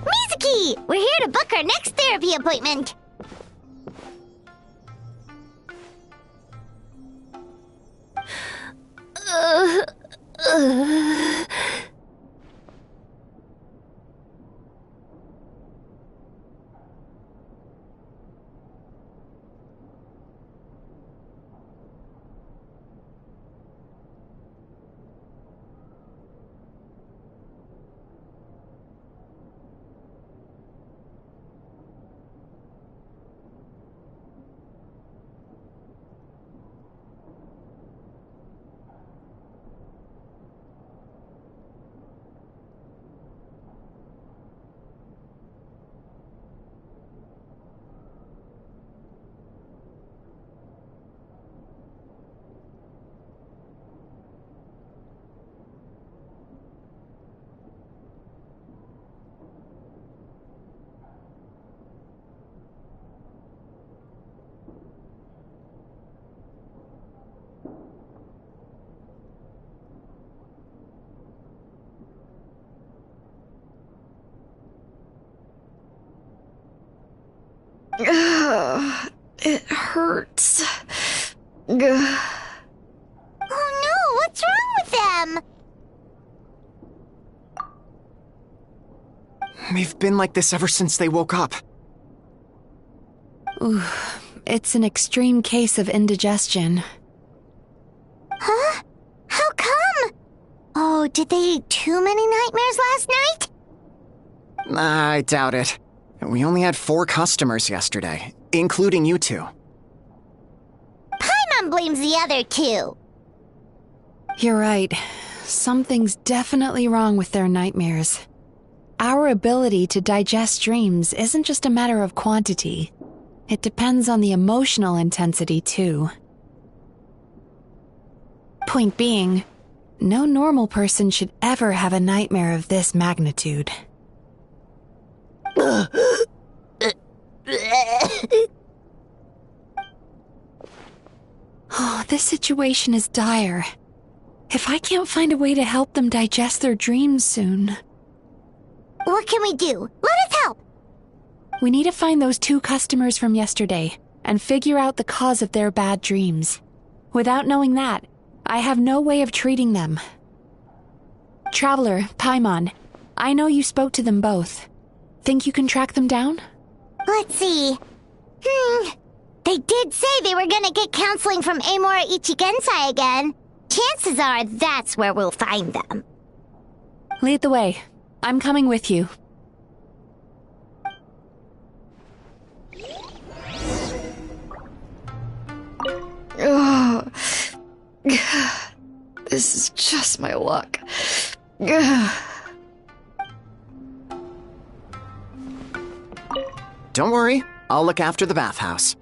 Mizuki! We're here to book our next therapy appointment. It hurts. Oh no, what's wrong with them? They've been like this ever since they woke up. Ooh, it's an extreme case of indigestion. Huh? How come? Oh, did they eat too many nightmares last night? I doubt it. We only had 4 customers yesterday, including you two. Paimon blames the other 2. You're right. Something's definitely wrong with their nightmares. Our ability to digest dreams isn't just a matter of quantity. It depends on the emotional intensity, too. Point being, no normal person should ever have a nightmare of this magnitude. Oh, this situation is dire. If I can't find a way to help them digest their dreams soon... What can we do? Let us help! We need to find those 2 customers from yesterday and figure out the cause of their bad dreams. Without knowing that, I have no way of treating them. Traveler, Paimon, I know you spoke to them both. Think you can track them down? Let's see. They did say they were gonna get counseling from Amora Ichigensai again. Chances are that's where we'll find them. Lead the way. I'm coming with you. This is just my luck. Don't worry, I'll look after the bathhouse.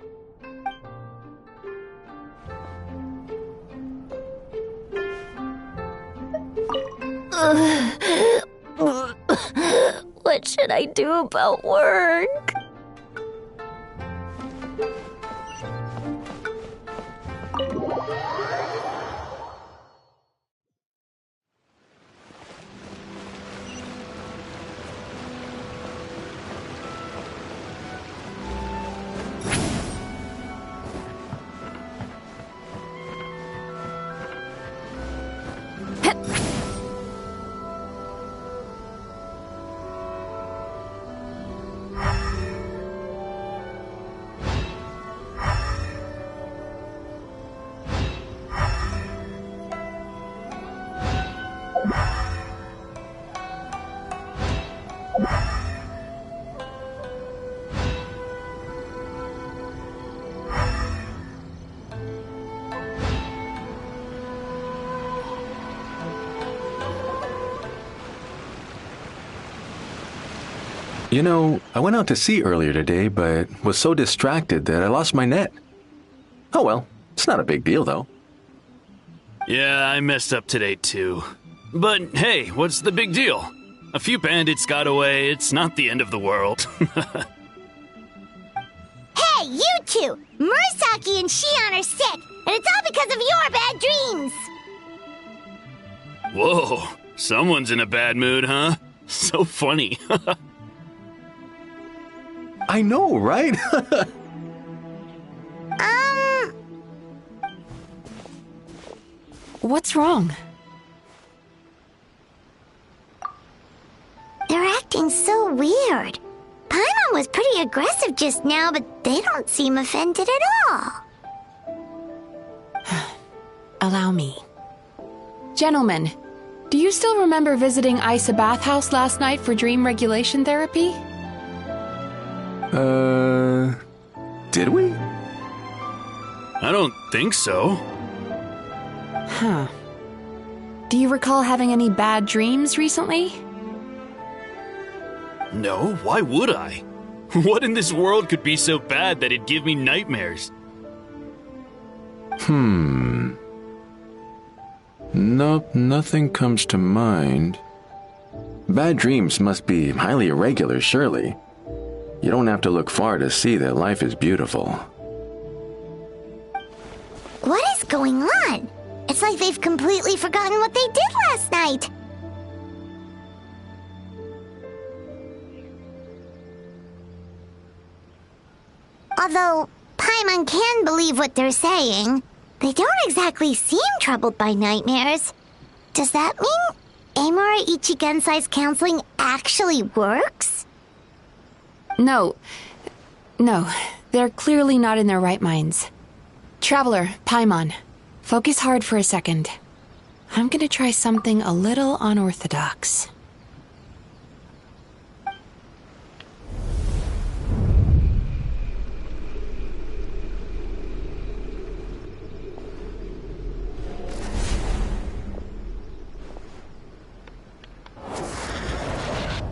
What should I do about work? You know, I went out to sea earlier today, but was so distracted that I lost my net. Oh well, it's not a big deal though. Yeah, I messed up today too. But hey, what's the big deal? A few bandits got away, it's not the end of the world. Hey, you two! Murasaki and Shion are sick, and it's all because of your bad dreams! Whoa, someone's in a bad mood, huh? So funny. I know, right? What's wrong? They're acting so weird. Paimon was pretty aggressive just now, but they don't seem offended at all. Allow me. Gentlemen, do you still remember visiting Isa Bathhouse last night for dream regulation therapy? Did we? I don't think so. Huh. Do you recall having any bad dreams recently? No, why would I? What in this world could be so bad that it'd give me nightmares? Nope, nothing comes to mind. Bad dreams must be highly irregular, surely. You don't have to look far to see that life is beautiful. What is going on? It's like they've completely forgotten what they did last night. Although Paimon can believe what they're saying, they don't exactly seem troubled by nightmares. Does that mean Amora Ichigensai's counseling actually works? No, they're clearly not in their right minds. Traveler, Paimon, focus hard for a second. I'm gonna try something a little unorthodox.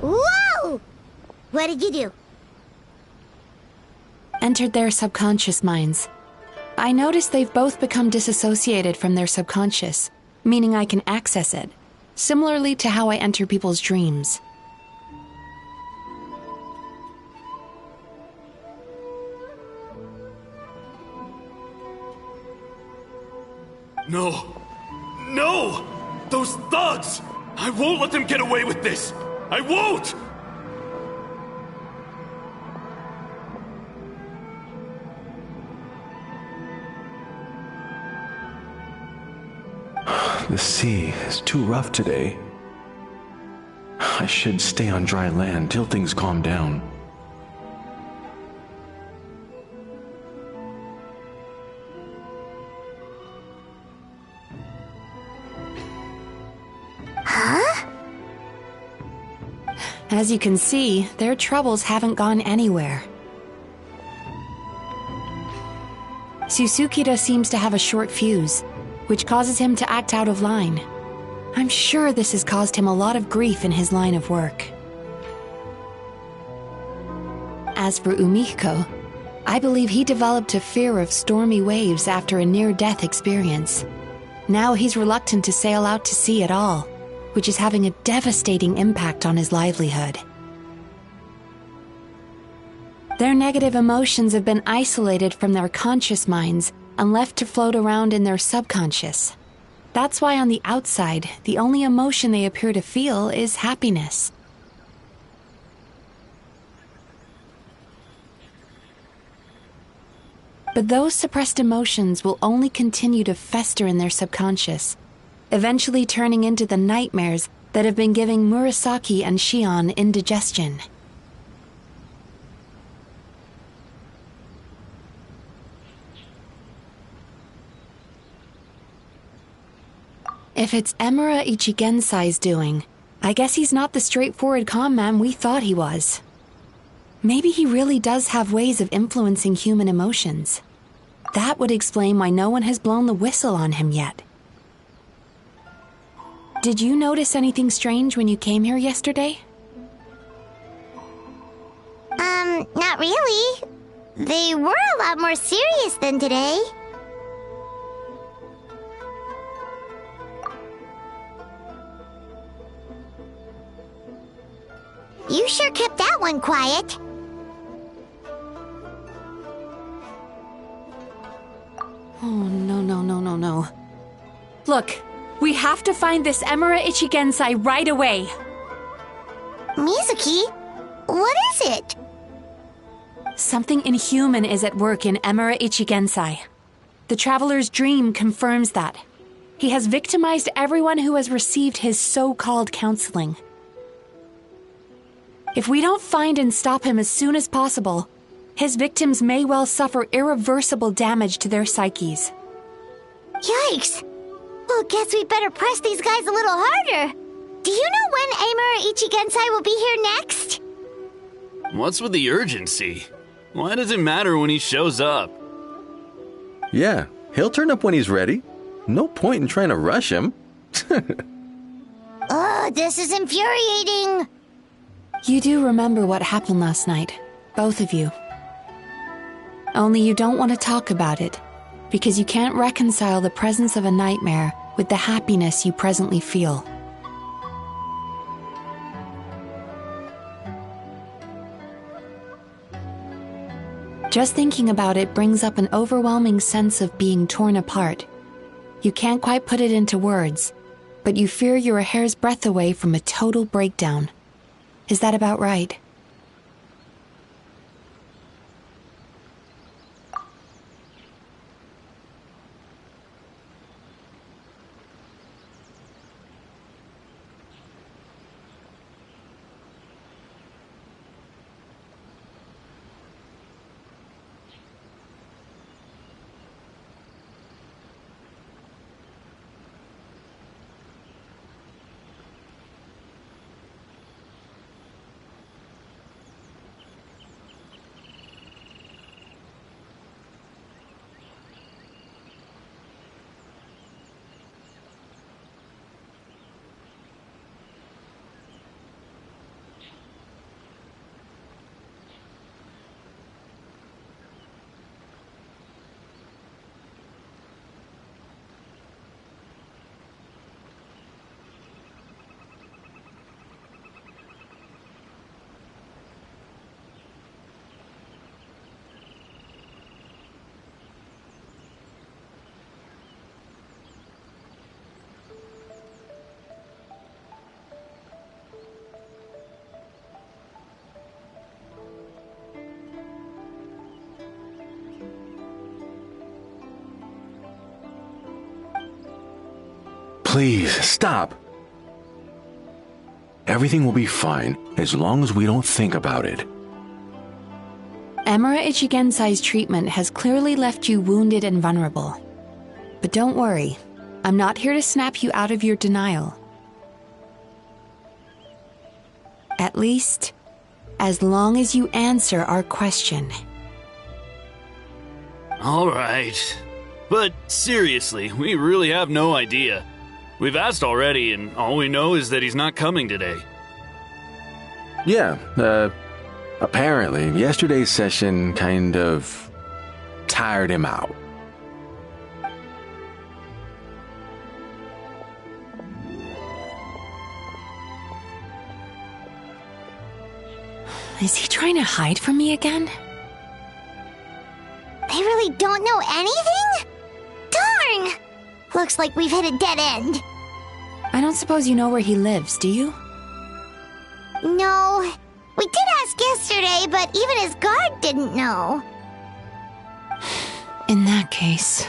Whoa! What did you do? Entered their subconscious minds. I noticed they've both become disassociated from their subconscious, meaning I can access it, similarly to how I enter people's dreams. No! No! Those thugs! I won't let them get away with this! I won't! The sea is too rough today. I should stay on dry land till things calm down. As you can see, their troubles haven't gone anywhere. Susukita seems to have a short fuse, which causes him to act out of line. I'm sure this has caused him a lot of grief in his line of work. As for Umihiko, I believe he developed a fear of stormy waves after a near-death experience. Now he's reluctant to sail out to sea at all, which is having a devastating impact on his livelihood. Their negative emotions have been isolated from their conscious minds and left to float around in their subconscious. That's why on the outside, the only emotion they appear to feel is happiness. But those suppressed emotions will only continue to fester in their subconscious, eventually turning into the nightmares that have been giving Murasaki and Shion indigestion. If it's Emura Ichigensai's doing, I guess he's not the straightforward calm man we thought he was. Maybe he really does have ways of influencing human emotions. That would explain why no one has blown the whistle on him yet. Did you notice anything strange when you came here yesterday? Not really. They were a lot more serious than today. You sure kept that one quiet. Oh, no. Look, we have to find this Emura Ichigensai right away. Mizuki? What is it? Something inhuman is at work in Emura Ichigensai. The Traveler's Dream confirms that. He has victimized everyone who has received his so-called counseling. If we don't find and stop him as soon as possible, his victims may well suffer irreversible damage to their psyches. Yikes! Well, guess we better press these guys a little harder. Do you know when Emura Ichigensai will be here next? What's with the urgency? Why does it matter when he shows up? Yeah, he'll turn up when he's ready. No point in trying to rush him. Ugh, this is infuriating. You do remember what happened last night, both of you. Only you don't want to talk about it, because you can't reconcile the presence of a nightmare with the happiness you presently feel. Just thinking about it brings up an overwhelming sense of being torn apart. You can't quite put it into words, but you fear you're a hair's breadth away from a total breakdown. Is that about right? Please, stop. Everything will be fine as long as we don't think about it. Emura Ichigensai's treatment has clearly left you wounded and vulnerable. But don't worry, I'm not here to snap you out of your denial. At least, as long as you answer our question. All right. But seriously, we really have no idea. We've asked already, and all we know is that he's not coming today. Yeah, apparently, yesterday's session kind of tired him out. Is he trying to hide from me again? They really don't know anything? Darn! Looks like we've hit a dead end. I don't suppose you know where he lives, do you? No. We did ask yesterday, but even his guard didn't know. In that case...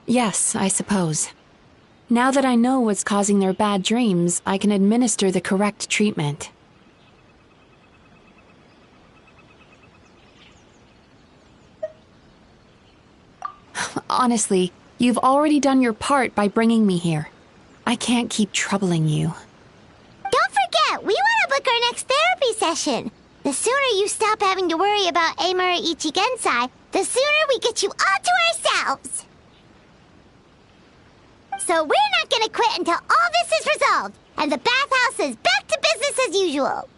Yes, I suppose. Now that I know what's causing their bad dreams, I can administer the correct treatment. Honestly, you've already done your part by bringing me here. I can't keep troubling you. Don't forget, we want to book our next therapy session. The sooner you stop having to worry about Emura Ichigensai, the sooner we get you all to ourselves. So we're not gonna quit until all this is resolved, and the bathhouse is back to business as usual.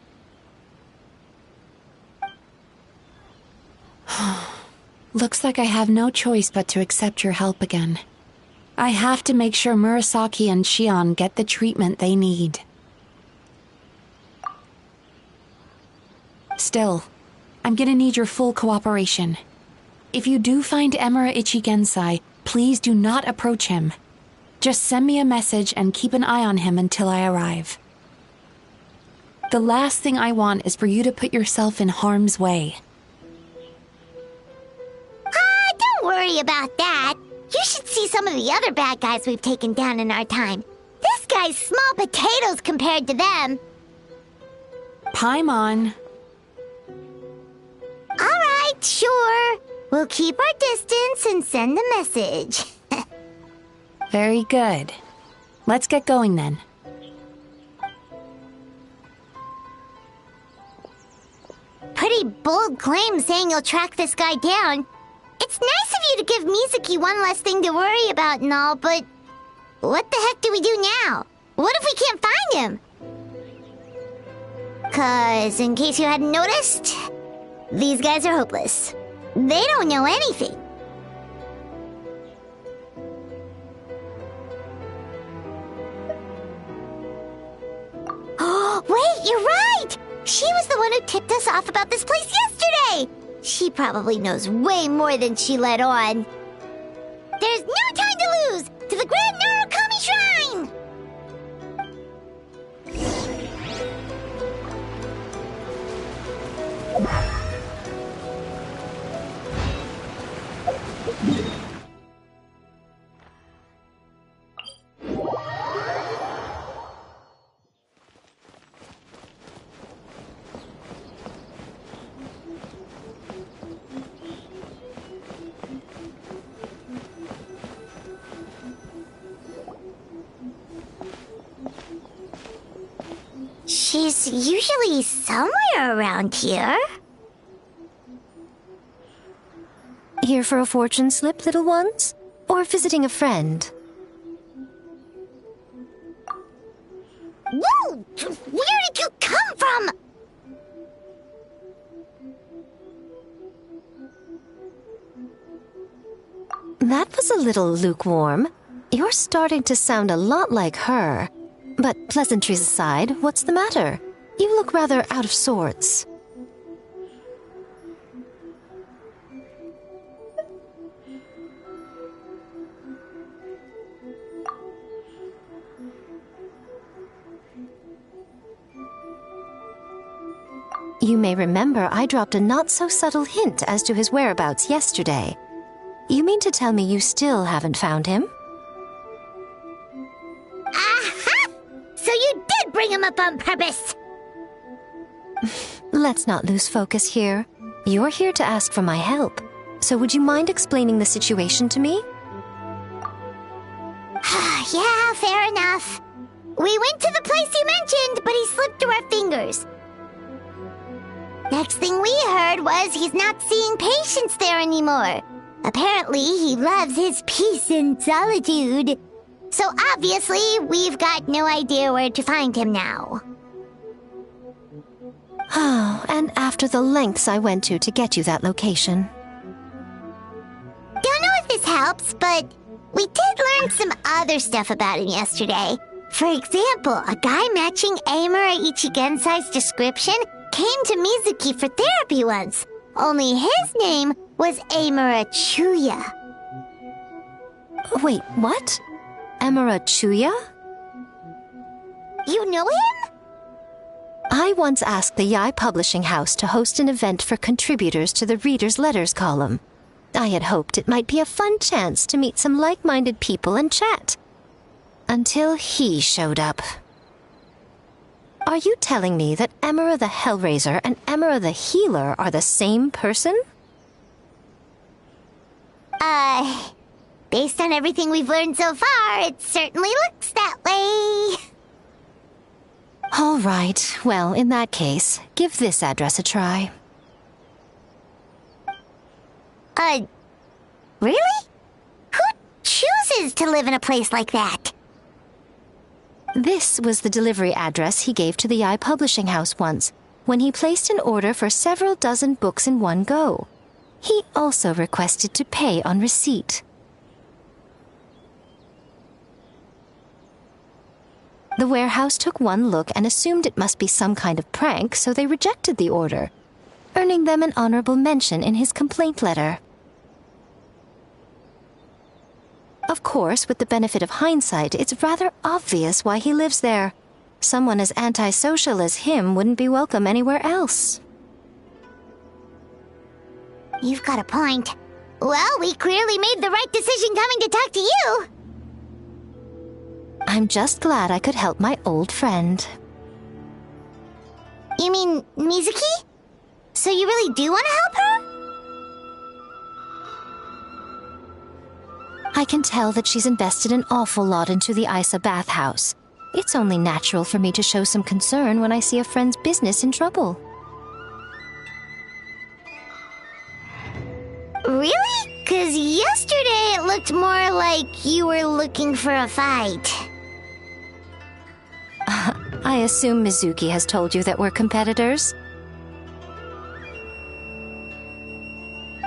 Looks like I have no choice but to accept your help again. I have to make sure Murasaki and Shion get the treatment they need. Still, I'm gonna need your full cooperation. If you do find Emura Ichigensai, please do not approach him. Just send me a message and keep an eye on him until I arrive. The last thing I want is for you to put yourself in harm's way. Don't worry about that. You should see some of the other bad guys we've taken down in our time. This guy's small potatoes compared to them. Paimon. Alright, sure. We'll keep our distance and send a message. Very good. Let's get going then. Pretty bold claim saying you'll track this guy down. It's nice of you to give Mizuki one less thing to worry about and all, but what the heck do we do now? What if we can't find him? 'Cause, in case you hadn't noticed, these guys are hopeless. They don't know anything. Oh, wait, you're right! She was the one who tipped us off about this place yesterday! She probably knows way more than she let on. There's no time to lose! To the Grand Narukami Shrine! She's usually somewhere around here. Here for a fortune slip, little ones? Or visiting a friend? Whoa! Where did you come from? That was a little lukewarm. You're starting to sound a lot like her. But pleasantries aside, what's the matter? You look rather out of sorts. You may remember I dropped a not-so-subtle hint as to his whereabouts yesterday. You mean to tell me you still haven't found him? Aha! So you did bring him up on purpose! Let's not lose focus here. You're here to ask for my help. So would you mind explaining the situation to me? Yeah, fair enough. We went to the place you mentioned, but he slipped through our fingers. Next thing we heard was he's not seeing patients there anymore. Apparently, he loves his peace and solitude. So obviously, we've got no idea where to find him now. Oh, and after the lengths I went to get you that location. Don't know if this helps, but we did learn some other stuff about him yesterday. For example, a guy matching Amura Ichigensai's description came to Mizuki for therapy once. Only his name was Amura Chuya. Wait, what? Emura Chuya? You know him? I once asked the Yai Publishing House to host an event for contributors to the Reader's Letters column. I had hoped it might be a fun chance to meet some like-minded people and chat. Until he showed up. Are you telling me that Emura the Hellraiser and Emura the Healer are the same person? Based on everything we've learned so far, it certainly looks that way. All right. Well, in that case, give this address a try. Really? Who chooses to live in a place like that? This was the delivery address he gave to the Yai Publishing House once, when he placed an order for several dozen books in one go. He also requested to pay on receipt. The warehouse took one look and assumed it must be some kind of prank, so they rejected the order, earning them an honorable mention in his complaint letter. Of course, with the benefit of hindsight, it's rather obvious why he lives there. Someone as antisocial as him wouldn't be welcome anywhere else. You've got a point. Well, we clearly made the right decision coming to talk to you. I'm just glad I could help my old friend. You mean Mizuki? So you really do want to help her? I can tell that she's invested an awful lot into the Isa bathhouse. It's only natural for me to show some concern when I see a friend's business in trouble. Really? 'Cause yesterday it looked more like you were looking for a fight. I assume Mizuki has told you that we're competitors?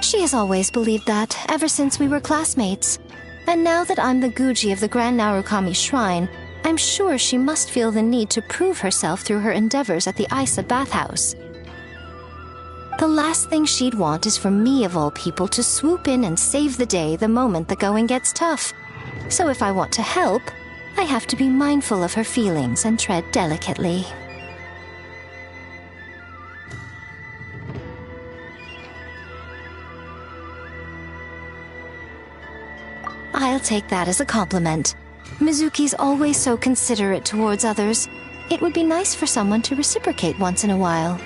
She has always believed that, ever since we were classmates. And now that I'm the Guji of the Grand Narukami Shrine, I'm sure she must feel the need to prove herself through her endeavors at the Isa bathhouse. The last thing she'd want is for me, of all people, to swoop in and save the day the moment the going gets tough. So if I want to help, I have to be mindful of her feelings and tread delicately. I'll take that as a compliment. Mizuki's always so considerate towards others. It would be nice for someone to reciprocate once in a while.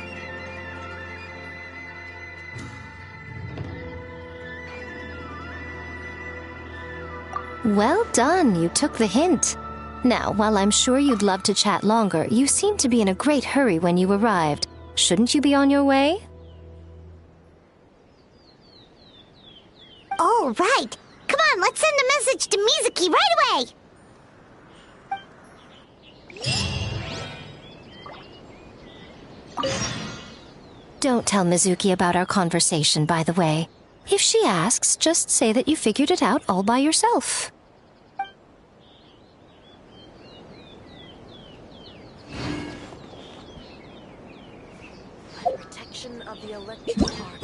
Well done, you took the hint. Now, while I'm sure you'd love to chat longer, you seemed to be in a great hurry when you arrived. Shouldn't you be on your way? Oh, right. Come on, let's send a message to Mizuki right away. Don't tell Mizuki about our conversation, by the way. If she asks, just say that you figured it out all by yourself. Protection of the electrical arc.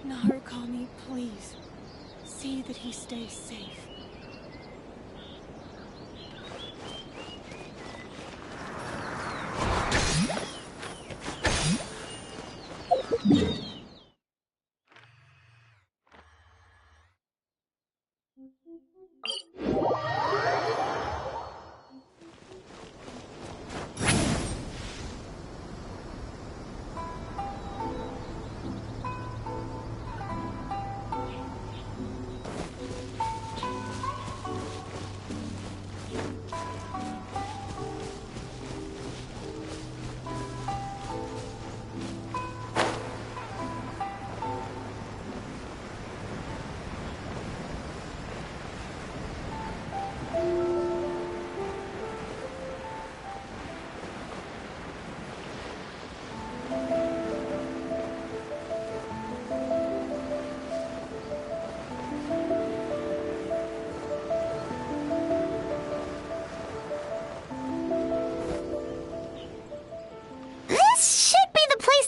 Narukami, please. See that he stays safe.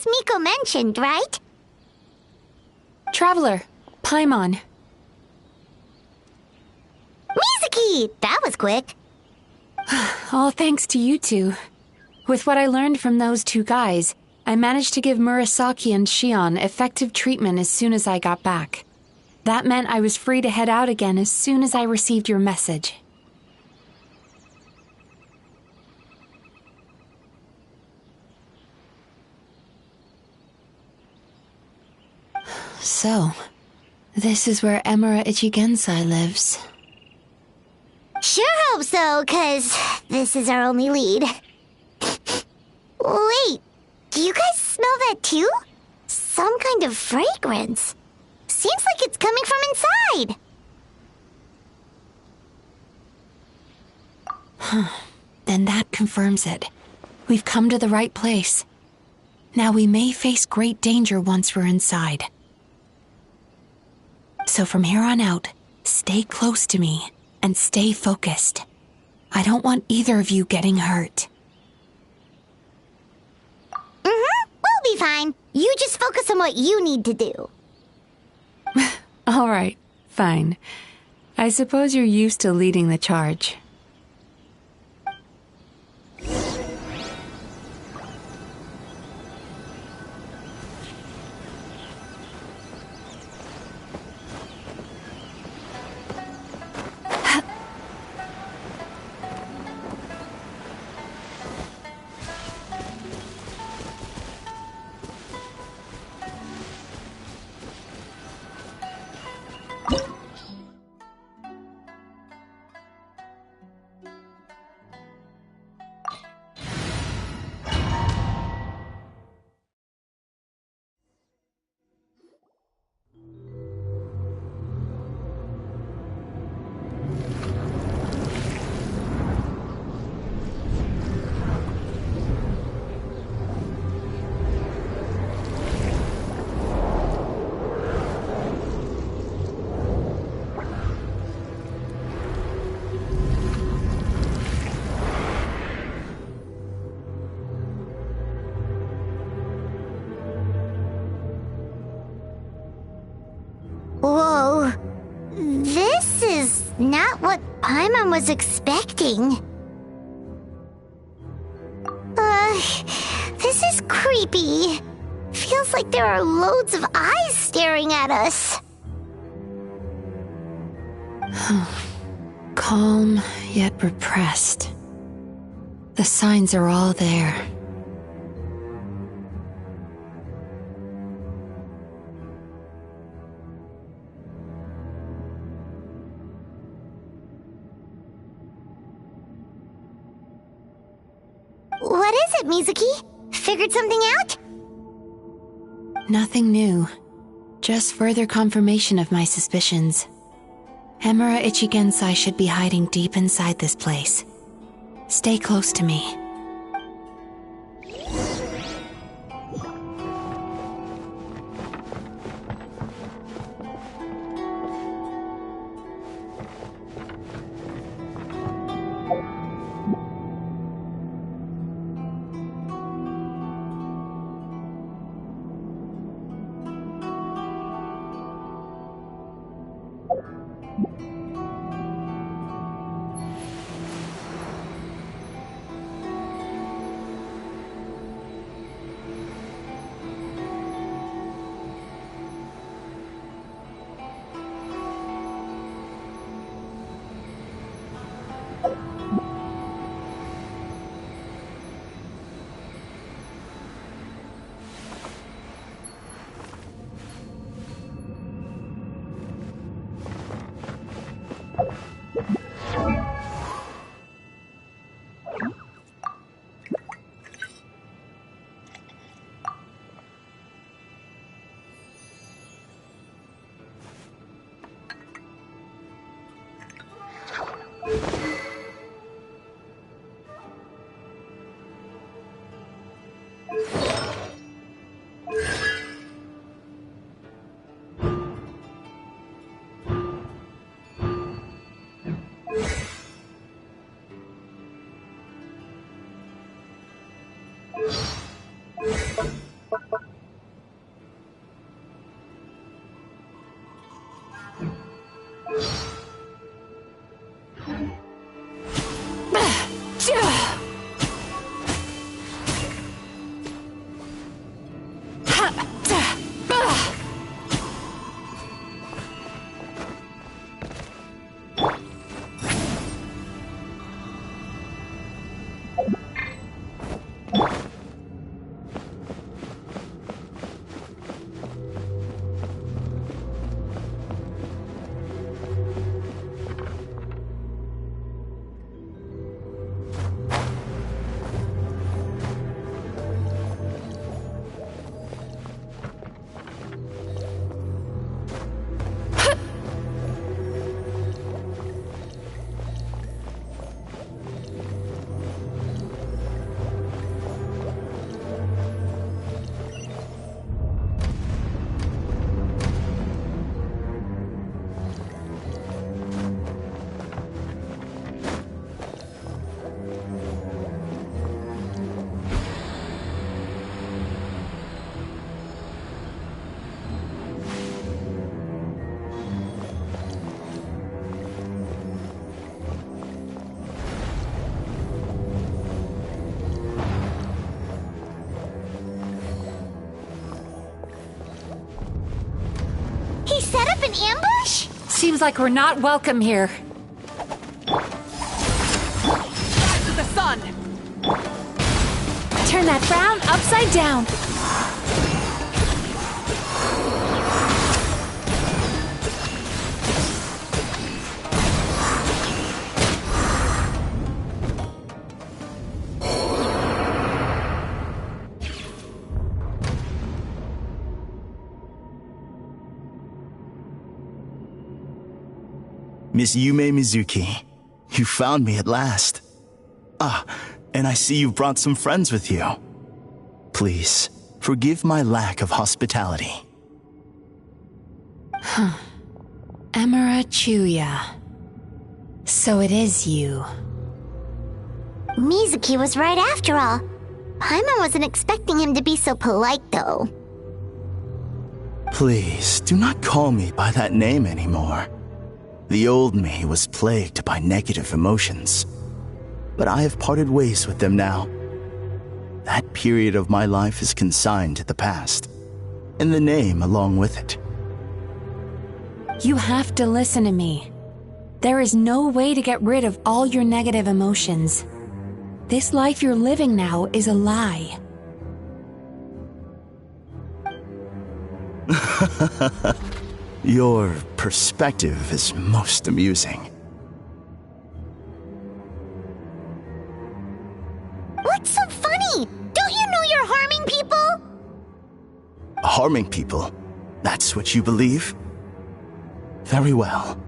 Miko mentioned, right? Traveler, Paimon. Mizuki! That was quick. All thanks to you two. With what I learned from those two guys, I managed to give Murasaki and Shion effective treatment as soon as I got back. That meant I was free to head out again as soon as I received your message. So, this is where Emura Ichigensai lives. Sure hope so, 'cause this is our only lead. Wait, do you guys smell that too? Some kind of fragrance. Seems like it's coming from inside. Then that confirms it. We've come to the right place. Now we may face great danger once we're inside. So from here on out, stay close to me and stay focused. I don't want either of you getting hurt. We'll be fine. You just focus on what you need to do. All right, fine. I suppose you're used to leading the charge. Whoa. This is not what Paimon was expecting. This is creepy. Feels like there are loads of eyes staring at us. Calm, yet repressed. The signs are all there. What is it, Mizuki? Figured something out? Nothing new. Just further confirmation of my suspicions. Emura Ichigensai should be hiding deep inside this place. Stay close to me. an ambush? Seems like we're not welcome here. Back to the sun! Turn that frown upside down. Miss Yume Mizuki, you found me at last. Ah, and I see you've brought some friends with you. Please, forgive my lack of hospitality. Emira Chuya. So it is you. Mizuki was right after all. Paimon wasn't expecting him to be so polite, though. Please, do not call me by that name anymore. The old me was plagued by negative emotions, but I have parted ways with them now. That period of my life is consigned to the past, and the name along with it. You have to listen to me. There is no way to get rid of all your negative emotions. This life you're living now is a lie. Your perspective is most amusing. What's so funny? Don't you know you're harming people? Harming people? That's what you believe? Very well.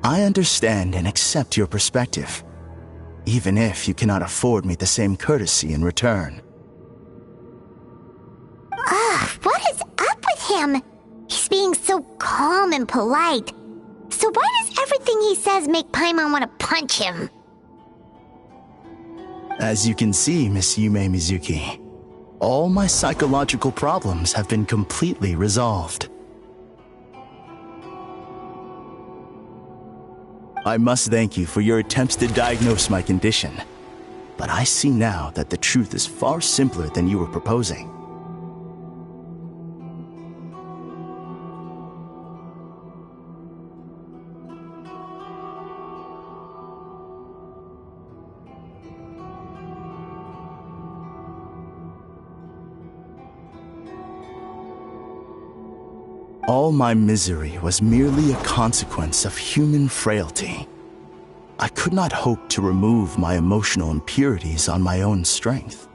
I understand and accept your perspective, even if you cannot afford me the same courtesy in return. What is up with him? He's being so calm and polite. So why does everything he says make Paimon want to punch him? As you can see, Miss Yume Mizuki, all my psychological problems have been completely resolved. I must thank you for your attempts to diagnose my condition, but I see now that the truth is far simpler than you were proposing. All my misery was merely a consequence of human frailty. I could not hope to remove my emotional impurities on my own strength.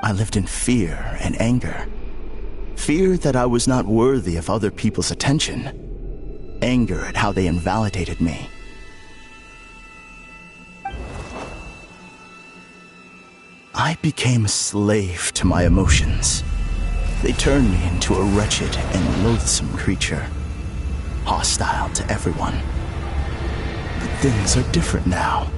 I lived in fear and anger. Fear that I was not worthy of other people's attention. Anger at how they invalidated me. I became a slave to my emotions. They turned me into a wretched and loathsome creature, hostile to everyone. But things are different now.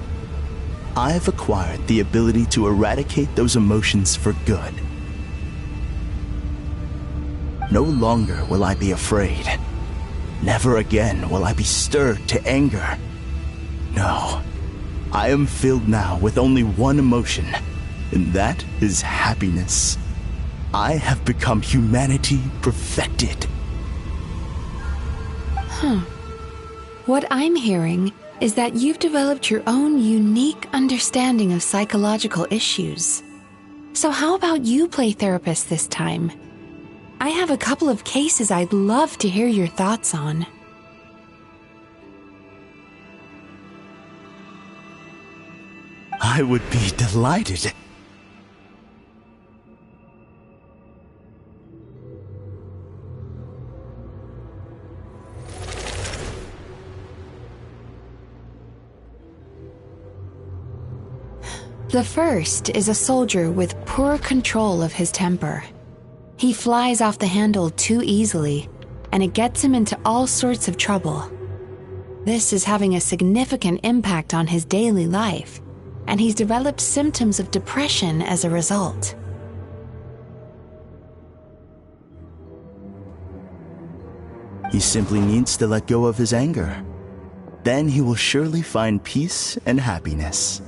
I've acquired the ability to eradicate those emotions for good. No longer will I be afraid. Never again will I be stirred to anger. No, I am filled now with only one emotion, and that is happiness. I have become humanity perfected. What I'm hearing is that you've developed your own unique understanding of psychological issues. So how about you play therapist this time? I have a couple of cases I'd love to hear your thoughts on. I would be delighted. The first is a soldier with poor control of his temper. He flies off the handle too easily, and it gets him into all sorts of trouble. This is having a significant impact on his daily life, and he's developed symptoms of depression as a result. He simply needs to let go of his anger. Then he will surely find peace and happiness.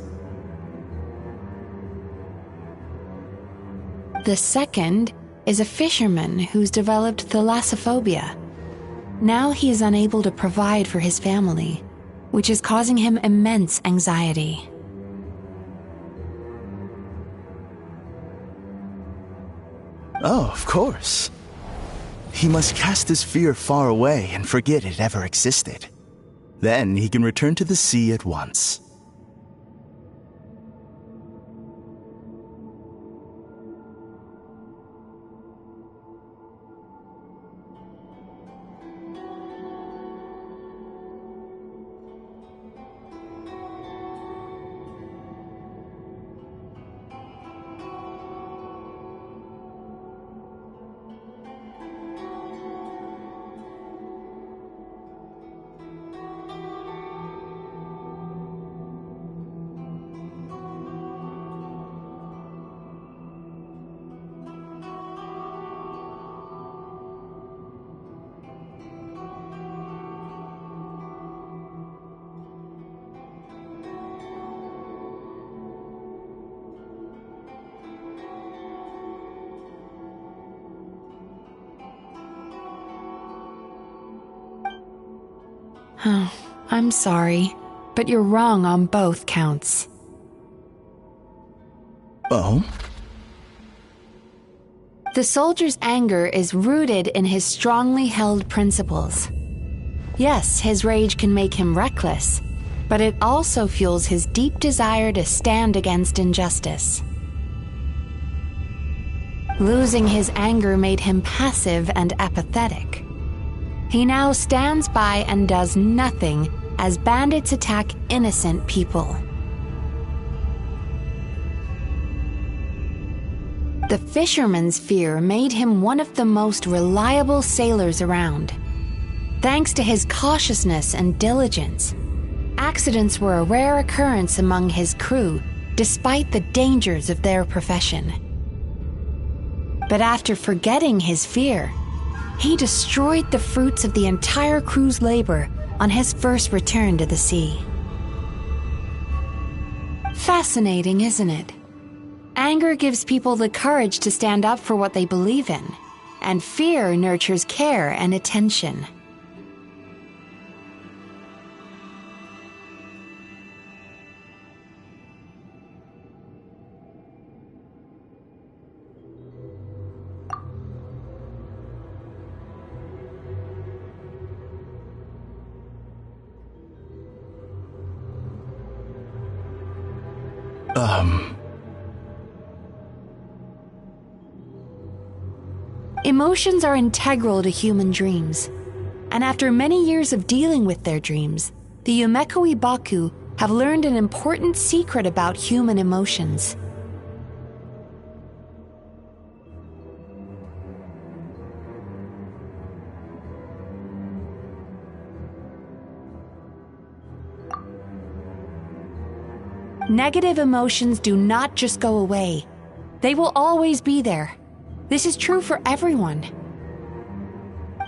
The second is a fisherman who's developed thalassophobia. Now he is unable to provide for his family, which is causing him immense anxiety. Oh, of course. He must cast his fear far away and forget it ever existed. Then he can return to the sea at once. Oh, I'm sorry, but you're wrong on both counts. Oh? The soldier's anger is rooted in his strongly held principles. Yes, his rage can make him reckless, but it also fuels his deep desire to stand against injustice. Losing his anger made him passive and apathetic. He now stands by and does nothing as bandits attack innocent people. The fisherman's fear made him one of the most reliable sailors around. Thanks to his cautiousness and diligence, accidents were a rare occurrence among his crew, despite the dangers of their profession. But after forgetting his fear, he destroyed the fruits of the entire crew's labor on his first return to the sea. Fascinating, isn't it? Anger gives people the courage to stand up for what they believe in, and fear nurtures care and attention. Emotions are integral to human dreams, and after many years of dealing with their dreams, the Yumeko Ibaku have learned an important secret about human emotions. Negative emotions do not just go away. They will always be there. This is true for everyone.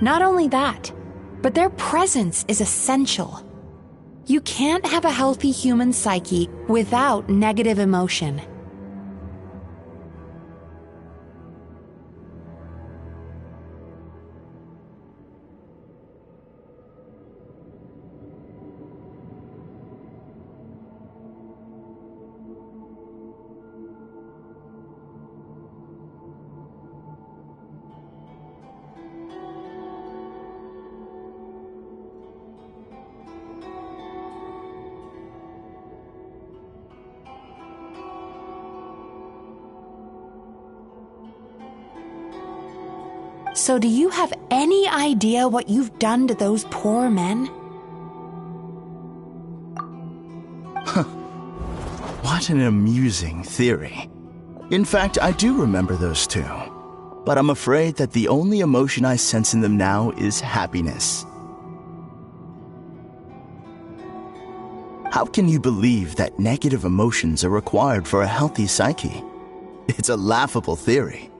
Not only that, but their presence is essential. You can't have a healthy human psyche without negative emotion. So do you have any idea what you've done to those poor men? What an amusing theory. In fact, I do remember those two. But I'm afraid that the only emotion I sense in them now is happiness. How can you believe that negative emotions are required for a healthy psyche? It's a laughable theory.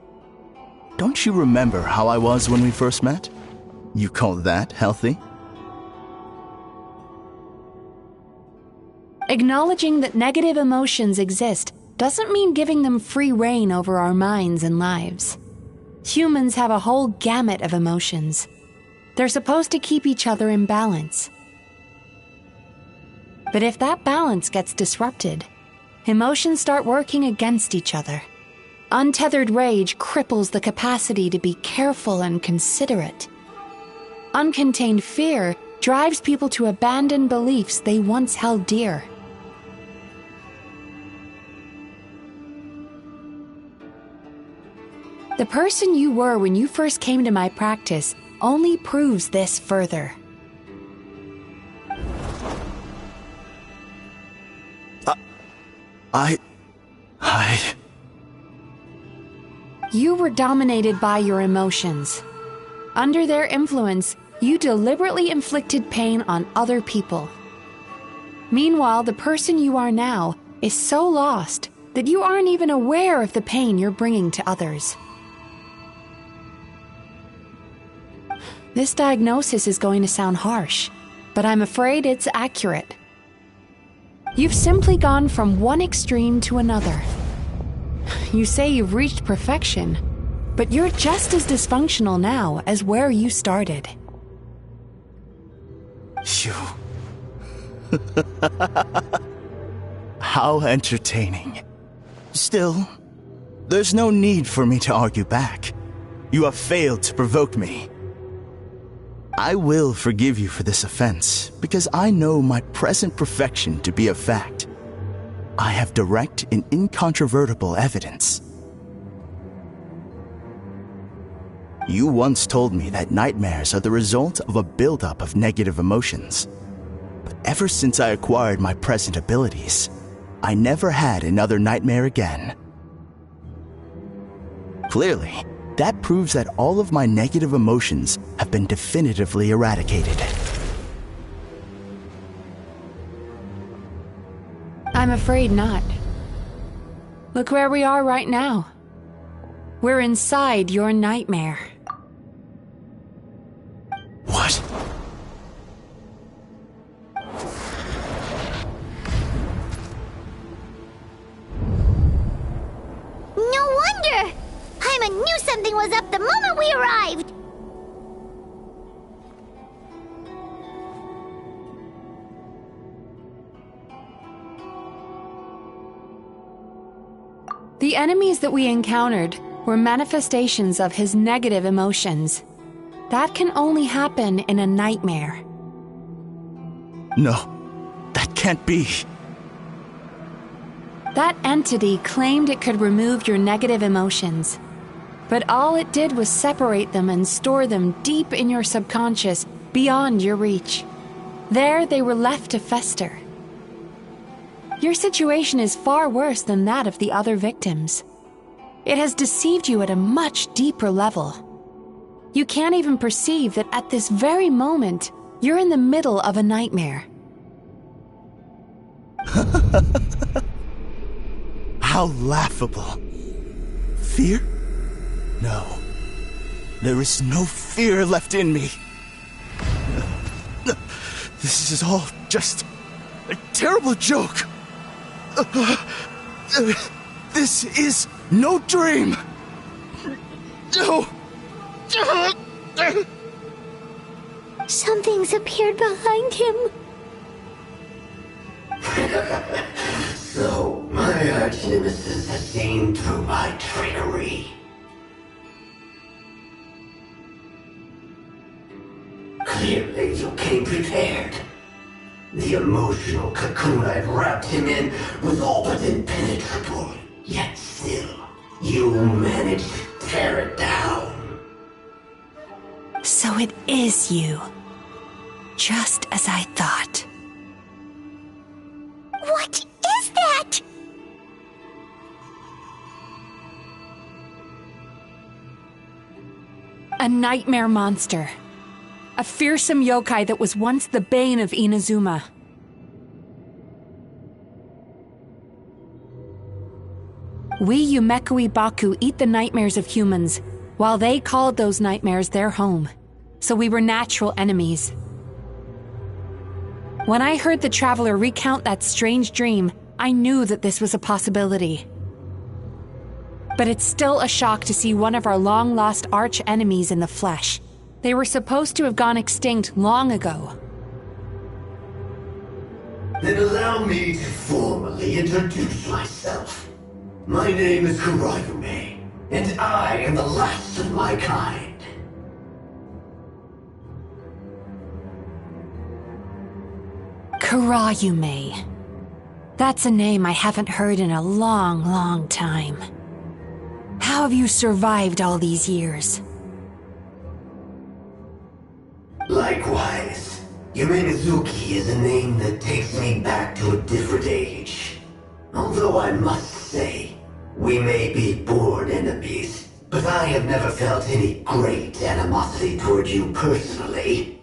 Don't you remember how I was when we first met? You call that healthy? Acknowledging that negative emotions exist doesn't mean giving them free rein over our minds and lives. Humans have a whole gamut of emotions. They're supposed to keep each other in balance. But if that balance gets disrupted, emotions start working against each other. Untethered rage cripples the capacity to be careful and considerate. Uncontained fear drives people to abandon beliefs they once held dear. The person you were when you first came to my practice only proves this further. You were dominated by your emotions. Under their influence, you deliberately inflicted pain on other people. Meanwhile, the person you are now is so lost that you aren't even aware of the pain you're bringing to others. This diagnosis is going to sound harsh, but I'm afraid it's accurate. You've simply gone from one extreme to another. You say you've reached perfection, but you're just as dysfunctional now as where you started. You... How entertaining. Still, there's no need for me to argue back. You have failed to provoke me. I will forgive you for this offense, because I know my present perfection to be a fact. I have direct and incontrovertible evidence. You once told me that nightmares are the result of a buildup of negative emotions. But ever since I acquired my present abilities, I never had another nightmare again. Clearly, that proves that all of my negative emotions have been definitively eradicated. I'm afraid not. Look where we are right now. We're inside your nightmare. What? No wonder! Paimon knew something was up the moment we arrived! The enemies that we encountered were manifestations of his negative emotions. That can only happen in a nightmare. No, that can't be. That entity claimed it could remove your negative emotions. But all it did was separate them and store them deep in your subconscious, beyond your reach. There they were left to fester. Your situation is far worse than that of the other victims. It has deceived you at a much deeper level. You can't even perceive that at this very moment, you're in the middle of a nightmare. How laughable. Fear? No. There is no fear left in me. This is all just a terrible joke. This is no dream. No. Something's appeared behind him. So, my arch-nemesis has seen through my trickery. Clearly, you came prepared. The emotional cocoon I've wrapped him in was all but impenetrable. Yet still, you managed to tear it down. So it is you. Just as I thought. What is that? A nightmare monster. A fearsome yokai that was once the bane of Inazuma. We Yumekui Baku eat the nightmares of humans, while they called those nightmares their home. So we were natural enemies. When I heard the traveler recount that strange dream, I knew that this was a possibility. But it's still a shock to see one of our long-lost arch-enemies in the flesh. They were supposed to have gone extinct long ago. Then allow me to formally introduce myself. My name is Kurayume, and I am the last of my kind. Kurayume. That's a name I haven't heard in a long, long time. How have you survived all these years? Likewise, Mizuki is a name that takes me back to a different age. Although I must say, we may be born enemies, but I have never felt any great animosity toward you personally.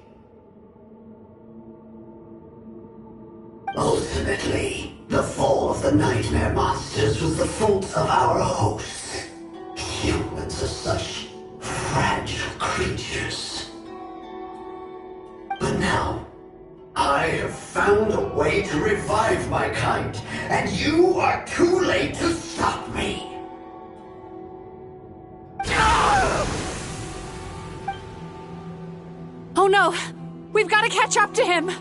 Ultimately, the fall of the nightmare monsters was the fault of our hosts. Humans are such fragile creatures. But now, I have found a way to revive my kind, and you are too late to stop me! Oh no! We've got to catch up to him!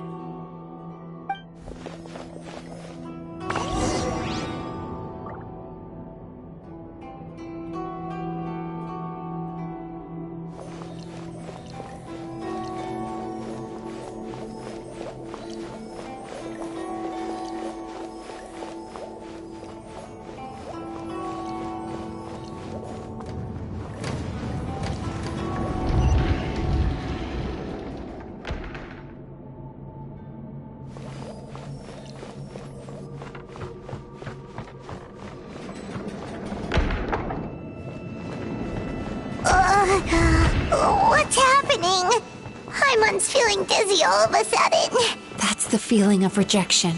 What's happening? Paimon's feeling dizzy all of a sudden. That's the feeling of rejection.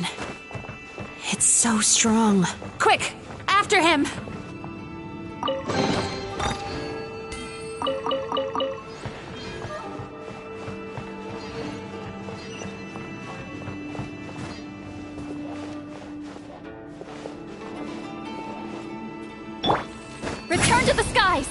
It's so strong. Quick! After him! Return to the skies!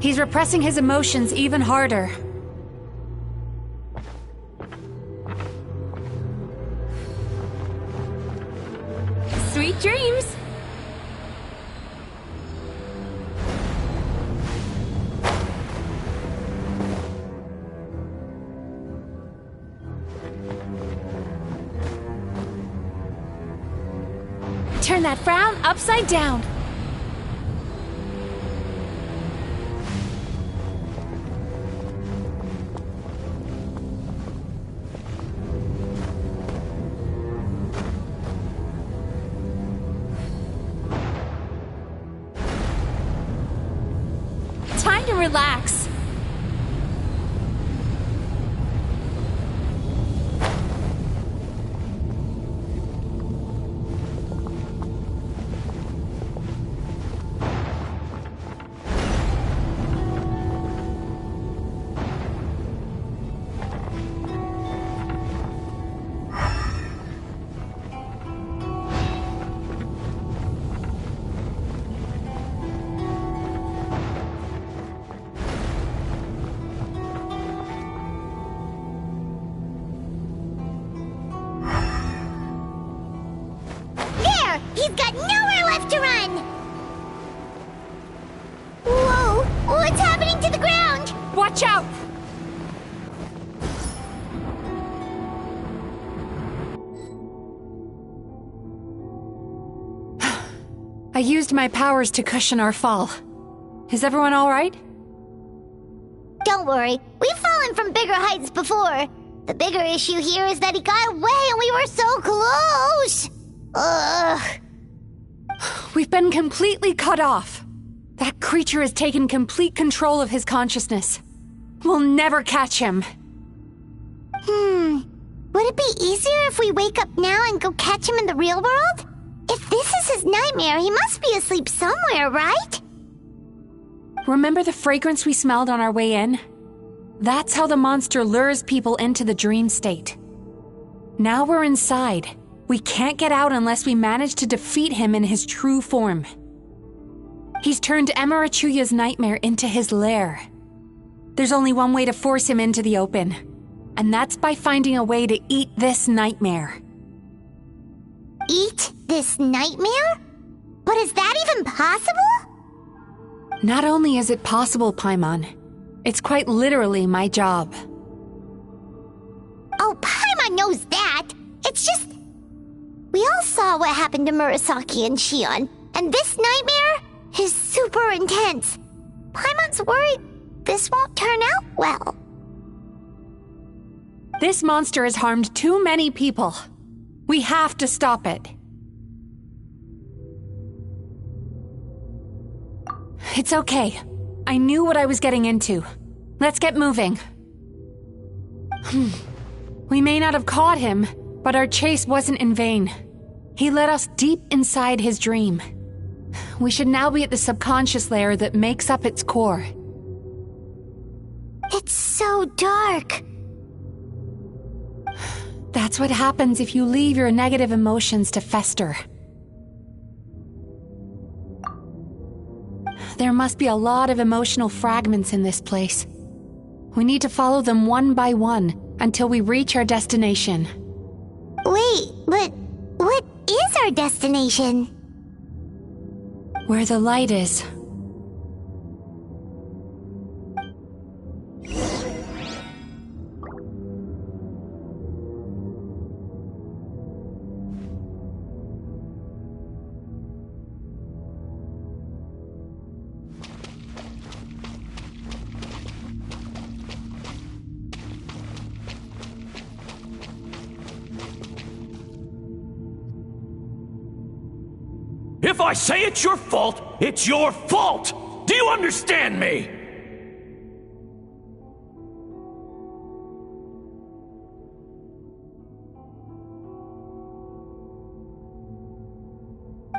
He's repressing his emotions even harder. Sweet dreams! Turn that frown upside down. Time to relax. He's got nowhere left to run! Watch out! I used my powers to cushion our fall. Is everyone all right? Don't worry, we've fallen from bigger heights before. The bigger issue here is that he got away and we were so close! Ugh. We've been completely cut off. That creature has taken complete control of his consciousness. We'll never catch him. Would it be easier if we wake up now and go catch him in the real world? If this is his nightmare, he must be asleep somewhere, right? Remember the fragrance we smelled on our way in? That's how the monster lures people into the dream state. Now we're inside. We can't get out unless we manage to defeat him in his true form. He's turned Emarachuya's nightmare into his lair. There's only one way to force him into the open, and that's by finding a way to eat this nightmare. Eat this nightmare? But is that even possible? Not only is it possible, Paimon, it's quite literally my job. Oh, Paimon knows that. It's just... We all saw what happened to Murasaki and Shion, and this nightmare is super intense. Paimon's worried this won't turn out well. This monster has harmed too many people. We have to stop it. It's okay. I knew what I was getting into. Let's get moving. We may not have caught him, but our chase wasn't in vain. He led us deep inside his dream. We should now be at the subconscious layer that makes up its core. It's so dark. That's what happens if you leave your negative emotions to fester. There must be a lot of emotional fragments in this place. We need to follow them one by one until we reach our destination. Wait, but what is our destination? Where the light is. If I say it's your fault, it's your fault! Do you understand me?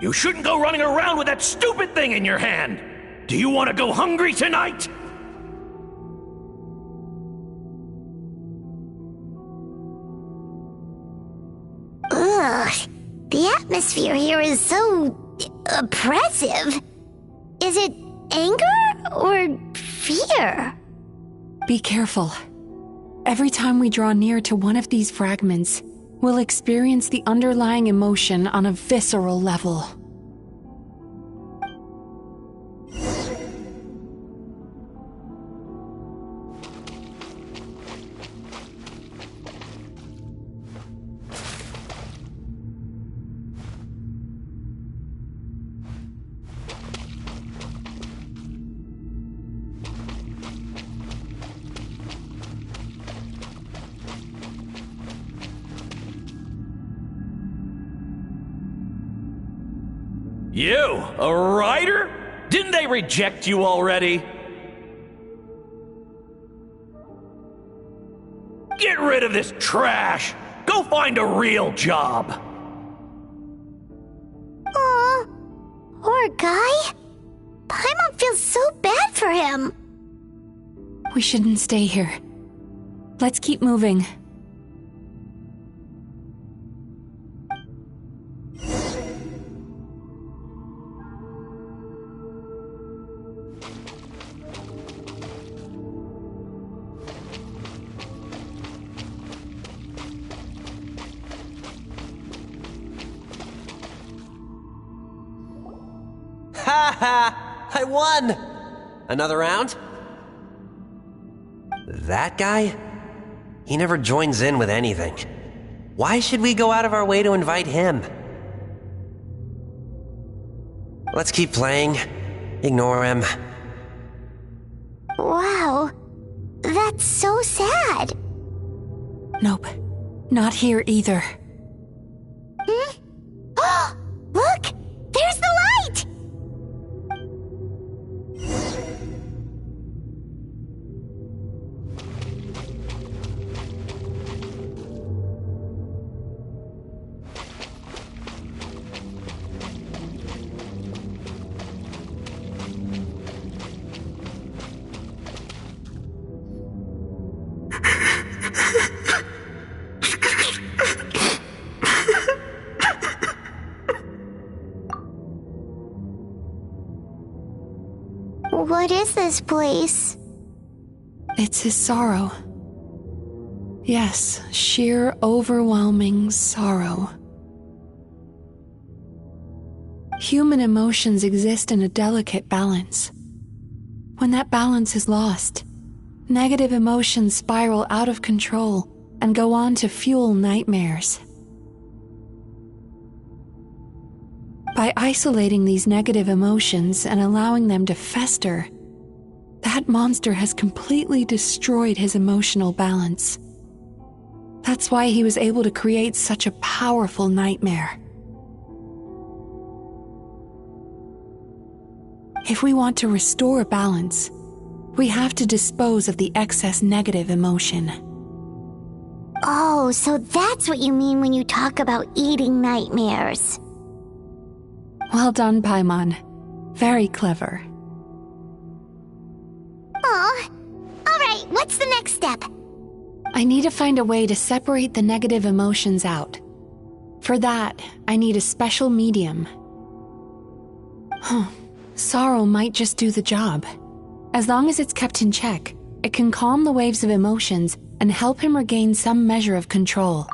You shouldn't go running around with that stupid thing in your hand! Do you want to go hungry tonight? Ugh, the atmosphere here is so oppressive. Is it anger or fear? Be careful. Every time we draw near to one of these fragments, we'll experience the underlying emotion on a visceral level. You, a writer? Didn't they reject you already? Get rid of this trash! Go find a real job! Aw, poor guy. Paimon feels so bad for him. We shouldn't stay here. Let's keep moving. Ha ha! I won! Another round? That guy? He never joins in with anything. Why should we go out of our way to invite him? Let's keep playing. Ignore him. Wow. That's so sad. Nope. Not here either. Hmm? Oh! Look! There's the light! What is this place? It's his sorrow. Yes, sheer overwhelming sorrow. Human emotions exist in a delicate balance. When that balance is lost, negative emotions spiral out of control and go on to fuel nightmares. By isolating these negative emotions and allowing them to fester, that monster has completely destroyed his emotional balance. That's why he was able to create such a powerful nightmare. If we want to restore balance, we have to dispose of the excess negative emotion. Oh, so that's what you mean when you talk about eating nightmares. Well done, Paimon. Very clever. Aw. Alright, what's the next step? I need to find a way to separate the negative emotions out. For that, I need a special medium. Sorrow might just do the job. As long as it's kept in check, it can calm the waves of emotions and help him regain some measure of control.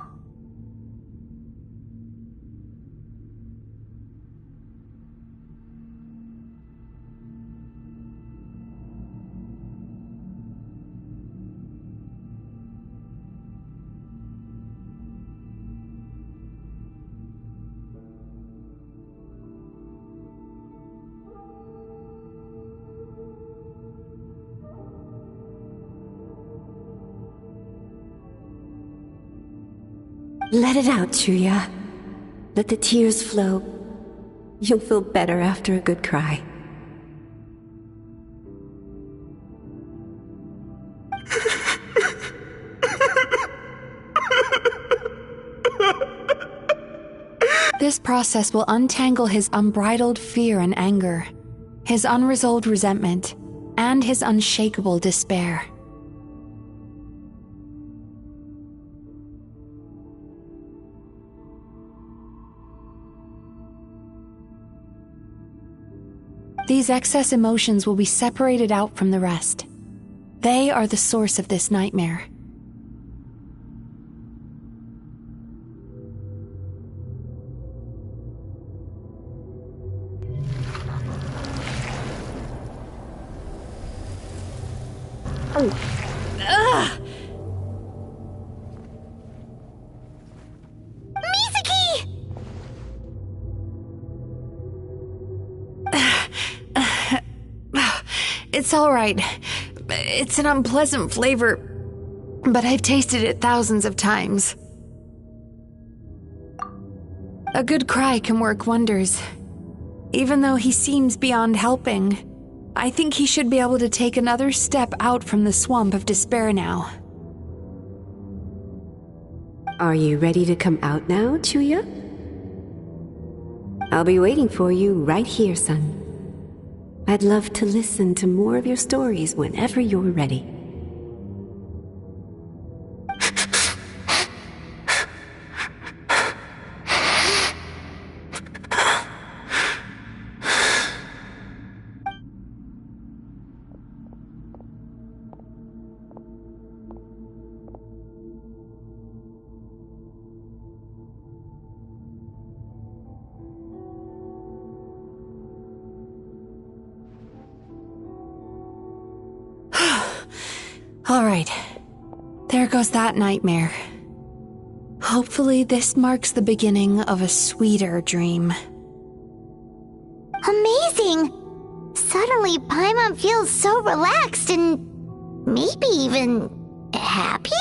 Let it out, Chuya. Let the tears flow. You'll feel better after a good cry. This process will untangle his unbridled fear and anger, his unresolved resentment, and his unshakable despair. These excess emotions will be separated out from the rest. They are the source of this nightmare. Mizuki! It's all right. It's an unpleasant flavor, but I've tasted it thousands of times. A good cry can work wonders. Even though he seems beyond helping, I think he should be able to take another step out from the swamp of despair now. Are you ready to come out now, Chuya? I'll be waiting for you right here, son. I'd love to listen to more of your stories whenever you're ready. All right. There goes that nightmare. Hopefully this marks the beginning of a sweeter dream. Amazing! Suddenly, Paimon feels so relaxed and maybe even happy?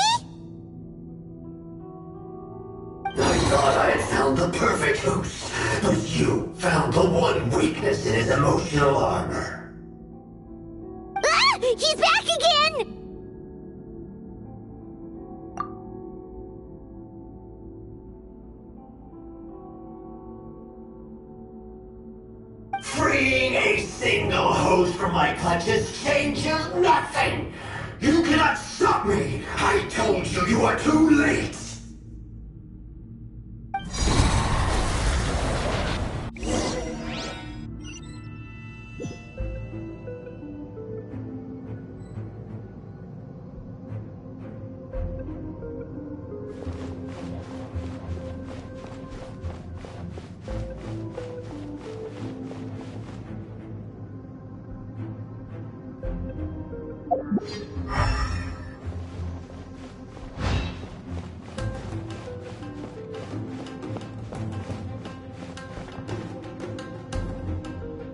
I thought I had found the perfect host, but you found the one weakness in his emotional armor. Ah! He's back again! Freeing a single host from my clutches changes nothing! You cannot stop me! I told you you are too late!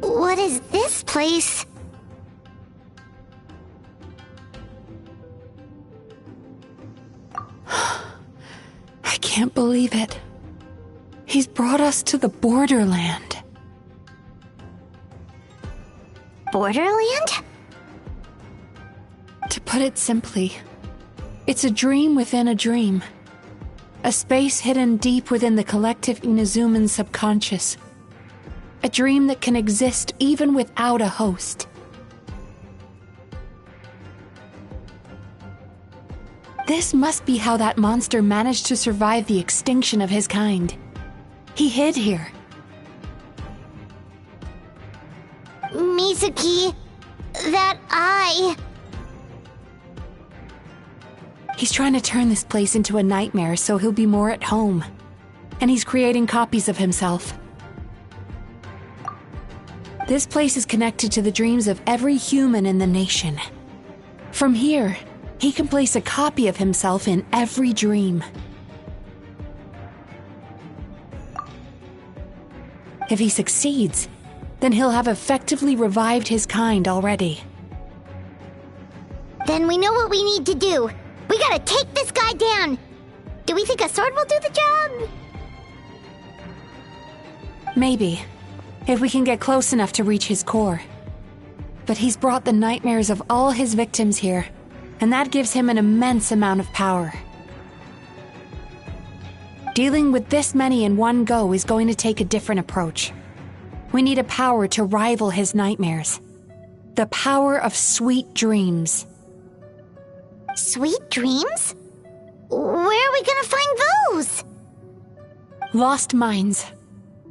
What is this place? I can't believe it. He's brought us to the borderland. Borderland? To put it simply, it's a dream within a dream. A space hidden deep within the collective Inazuman subconscious. A dream that can exist even without a host. This must be how that monster managed to survive the extinction of his kind. He hid here. Mizuki, that eye. He's trying to turn this place into a nightmare so he'll be more at home. And he's creating copies of himself. This place is connected to the dreams of every human in the nation. From here, he can place a copy of himself in every dream. If he succeeds, then he'll have effectively revived his kind already. Then we know what we need to do. We gotta take this guy down. Do we think a sword will do the job? Maybe, if we can get close enough to reach his core. But he's brought the nightmares of all his victims here, and that gives him an immense amount of power. Dealing with this many in one go is going to take a different approach. We need a power to rival his nightmares. The power of sweet dreams. Sweet dreams? Where are we gonna find those? Lost minds.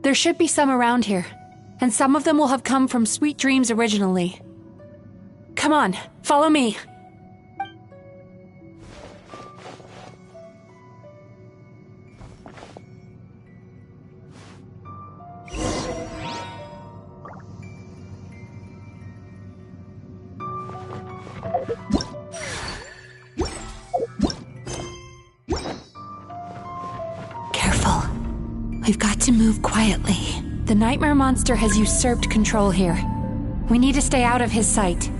There should be some around here, and some of them will have come from sweet dreams originally. Come on, follow me. Careful. We've got to move quietly. The nightmare monster has usurped control here. We need to stay out of his sight.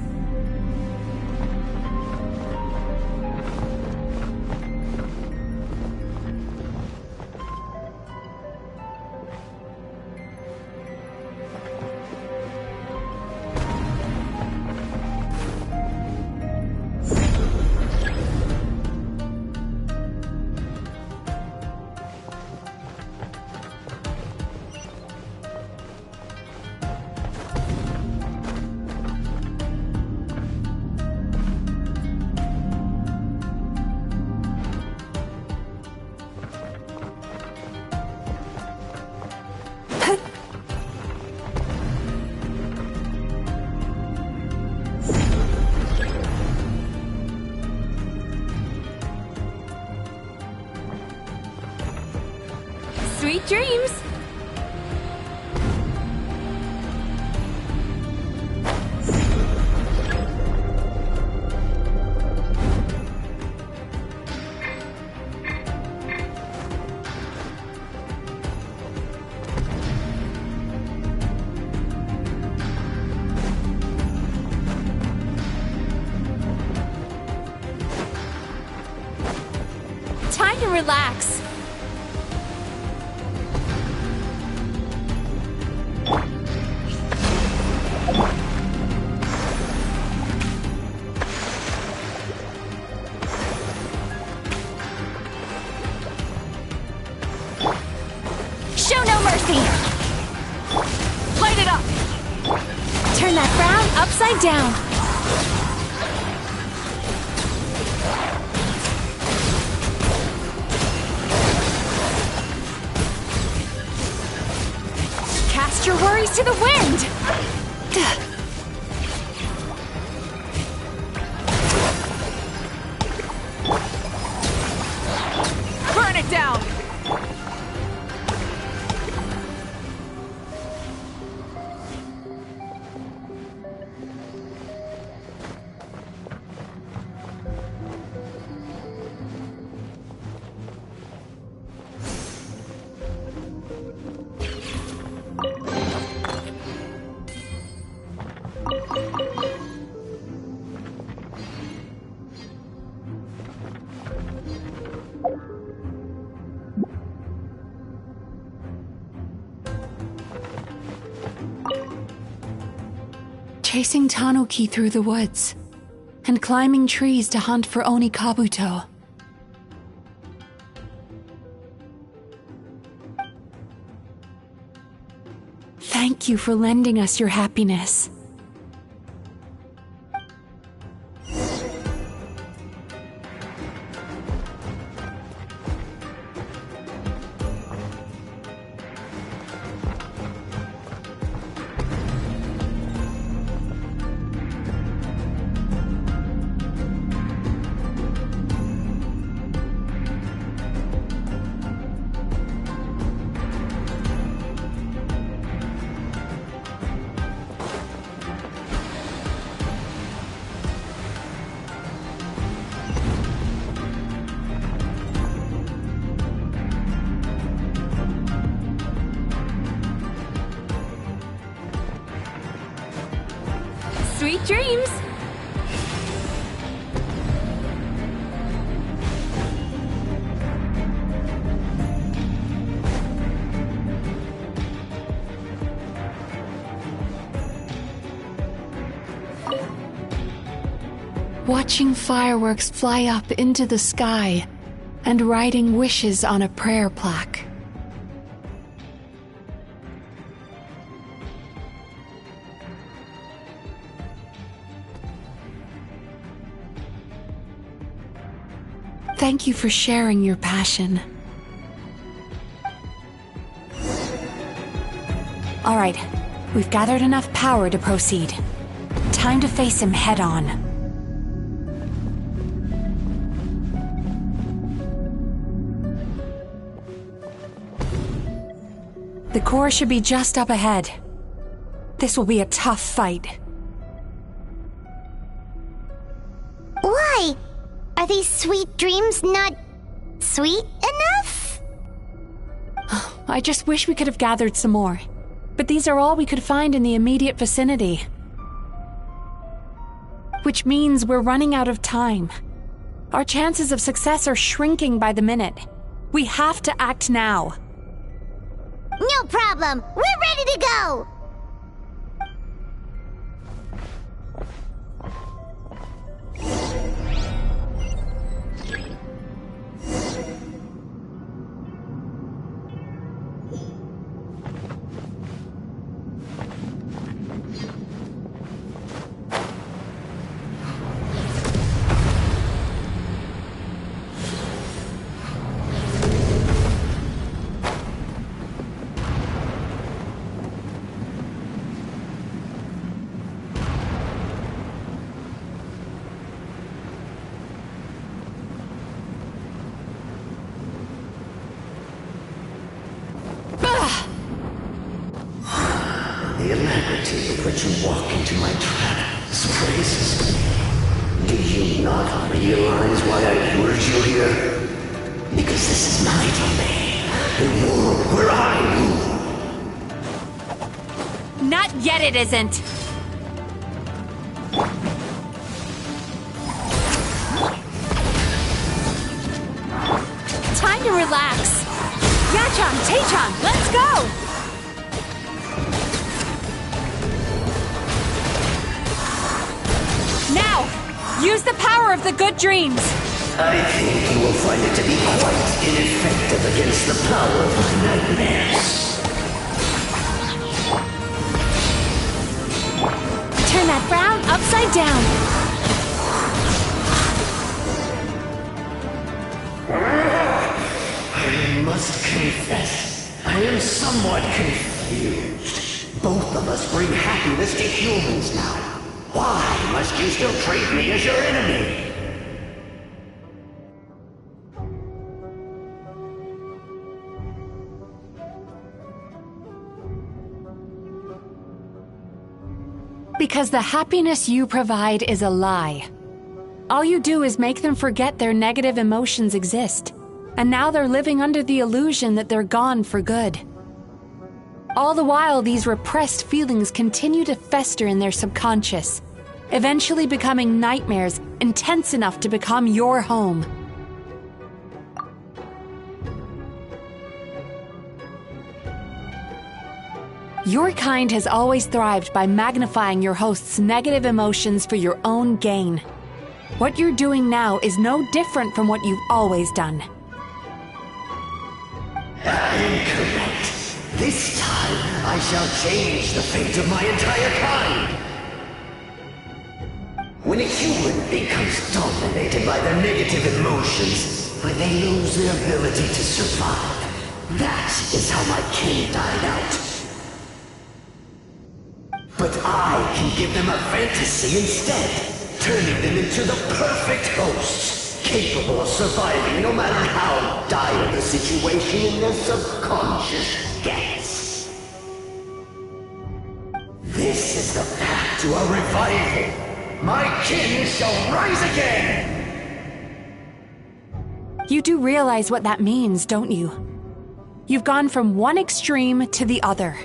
Sweet dreams! time to relax. Show no mercy! Light it up! Turn that frown upside down. Cast your worries to the wind! Burn it down! Chasing Tanuki through the woods, and climbing trees to hunt for Oni Kabuto. Thank you for lending us your happiness. Sweet dreams! Watching fireworks fly up into the sky and writing wishes on a prayer plaque. Thank you for sharing your passion. All right, we've gathered enough power to proceed. Time to face him head on. The core should be just up ahead. This will be a tough fight. Why? Are these sweet dreams not sweet enough? I just wish we could have gathered some more. But these are all we could find in the immediate vicinity. Which means we're running out of time. Our chances of success are shrinking by the minute. We have to act now. No problem. We're ready to go. The alacrity with which you walk into my trap surprises me. Do you not realize why I lured you here? Because this is my domain, the world where I rule. Not yet it isn't! to relax. Yachan, Taechan, let's go! Now, use the power of the good dreams. I think you will find it to be quite ineffective against the power of my nightmares. Turn that frown upside down. I must confess, I am somewhat confused. Both of us bring happiness to humans now. Why must you still treat me as your enemy? Because the happiness you provide is a lie. All you do is make them forget their negative emotions exist, and now they're living under the illusion that they're gone for good. All the while, these repressed feelings continue to fester in their subconscious, eventually becoming nightmares intense enough to become your home. Your kind has always thrived by magnifying your host's negative emotions for your own gain. What you're doing now is no different from what you've always done. I am correct. This time, I shall change the fate of my entire kind. When a human becomes dominated by their negative emotions, when they lose their ability to survive, that is how my kin died out. But I can give them a fantasy instead, turning them into the perfect hosts, capable of surviving no matter how dire the situation in their subconscious gets. This is the path to a revival. My kin shall rise again! You do realize what that means, don't you? You've gone from one extreme to the other.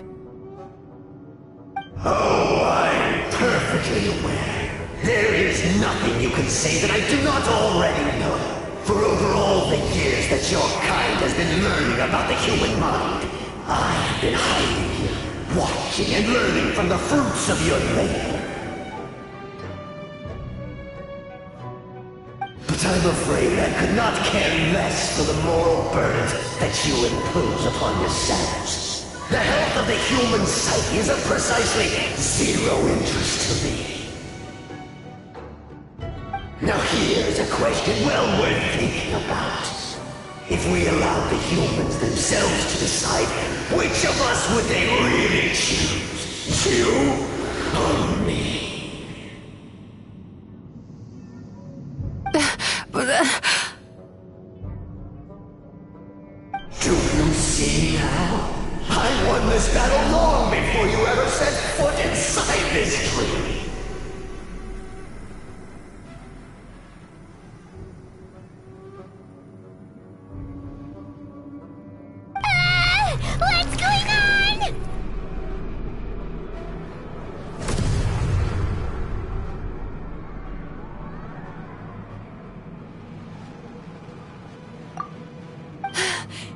Oh, I'm perfectly aware. There is nothing you can say that I do not already know. For over all the years that your kind has been learning about the human mind, I have been hiding here, watching and learning from the fruits of your labor. But I'm afraid I could not care less for the moral burden that you impose upon yourselves. The health of the human psyche is of precisely zero interest to me. Now here's a question well worth thinking about. If we allowed the humans themselves to decide, which of us would they really choose? You or me? Do you see now? I won this battle long before you ever set foot inside this tree. What's going on?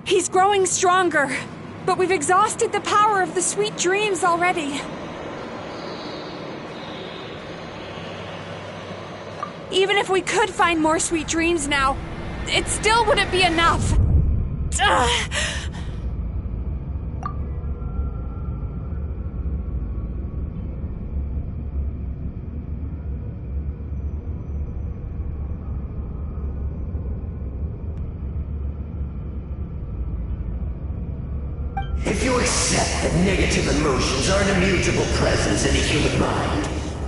He's growing stronger, but we've exhausted the power of the sweet dreams already. Even if we could find more sweet dreams now, it still wouldn't be enough. Ugh. If you accept that negative emotions are an immutable presence in the human mind,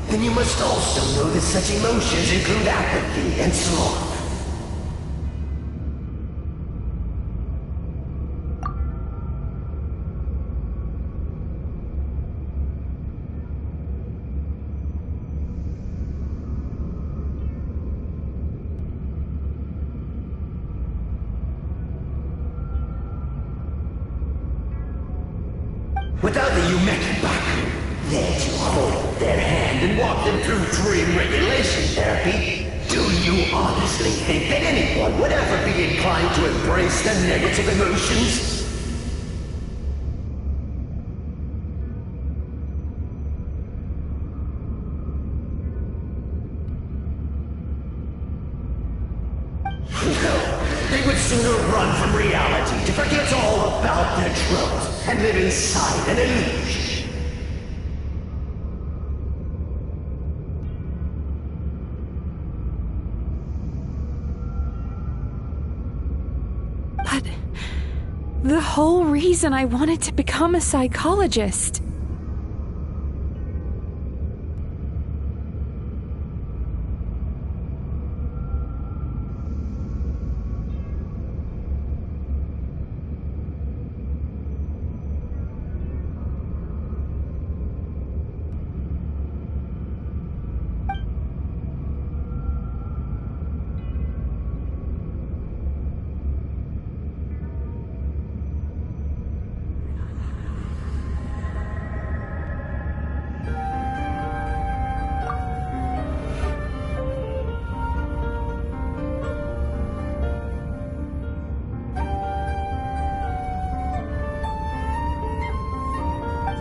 then you must also know that such emotions include apathy and sloth. Without the Yumekibaku there to hold their hand and walk them through dream regulation therapy, Do you honestly think that anyone would ever be inclined to embrace the negative emotions? No, they would sooner run from reality to forget all about their troubles and live inside an illusion. But the whole reason I wanted to become a psychologist.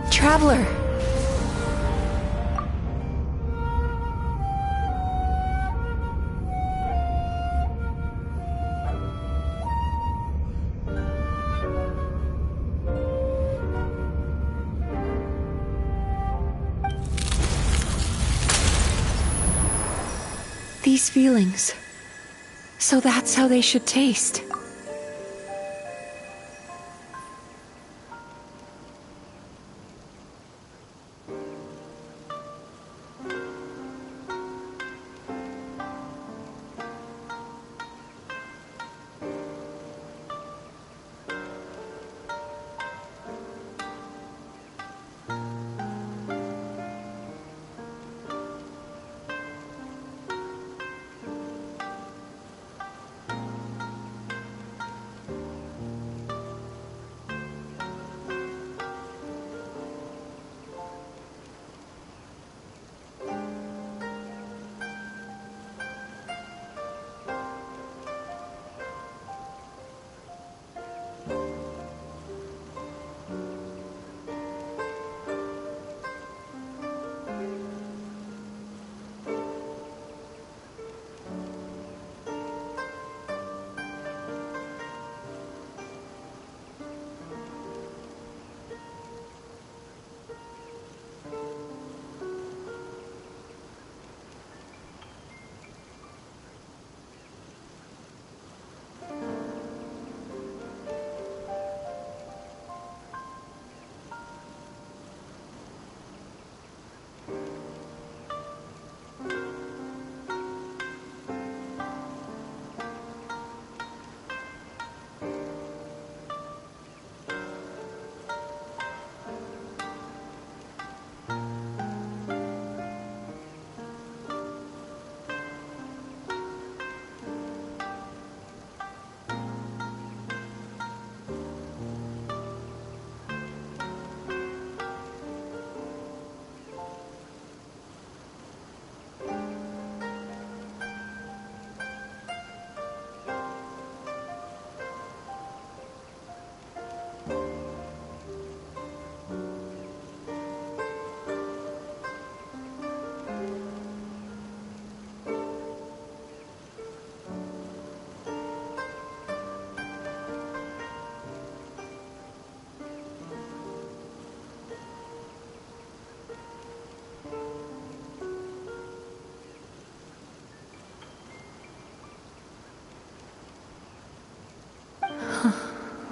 Traveler. These feelings. So that's how they should taste.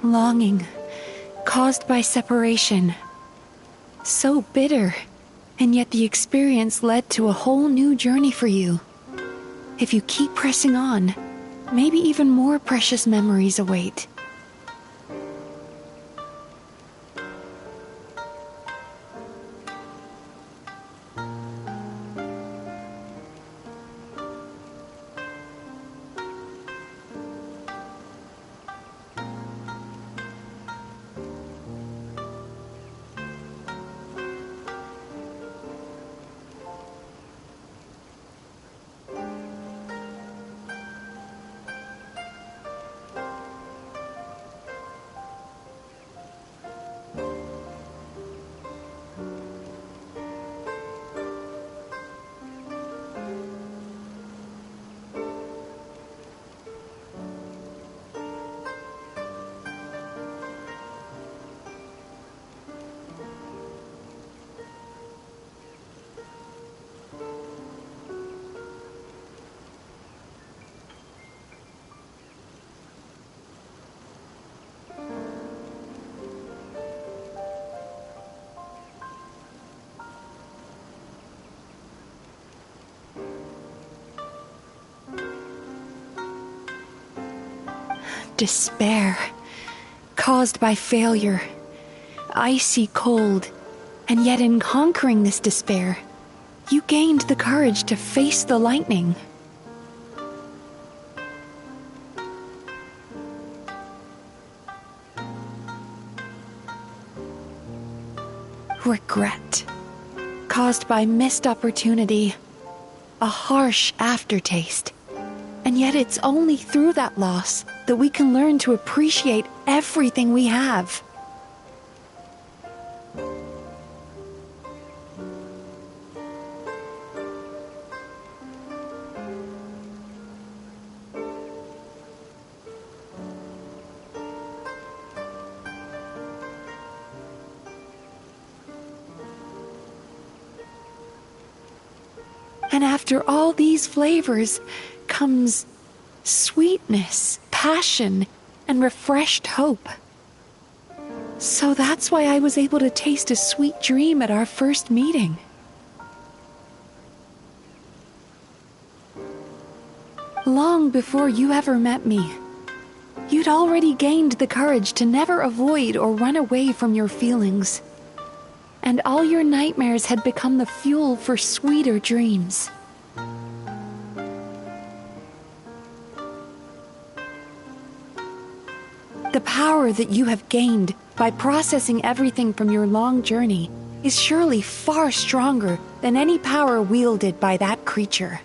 Longing, caused by separation. So bitter, and yet the experience led to a whole new journey for you. If you keep pressing on, maybe even more precious memories await. despair, caused by failure, icy cold, and yet in conquering this despair, you gained the courage to face the lightning. Regret, caused by missed opportunity, a harsh aftertaste. And yet it's only through that loss that we can learn to appreciate everything we have. And after all these flavors comes sweetness, passion, and refreshed hope. So that's why I was able to taste a sweet dream at our first meeting. Long before you ever met me, you'd already gained the courage to never avoid or run away from your feelings. And all your nightmares had become the fuel for sweeter dreams. The power that you have gained by processing everything from your long journey is surely far stronger than any power wielded by that creature.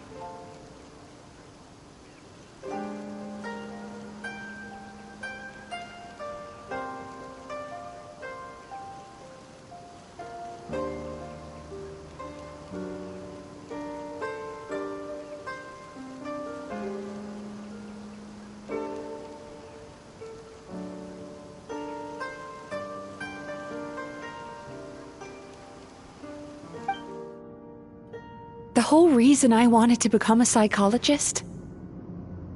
The whole reason I wanted to become a psychologist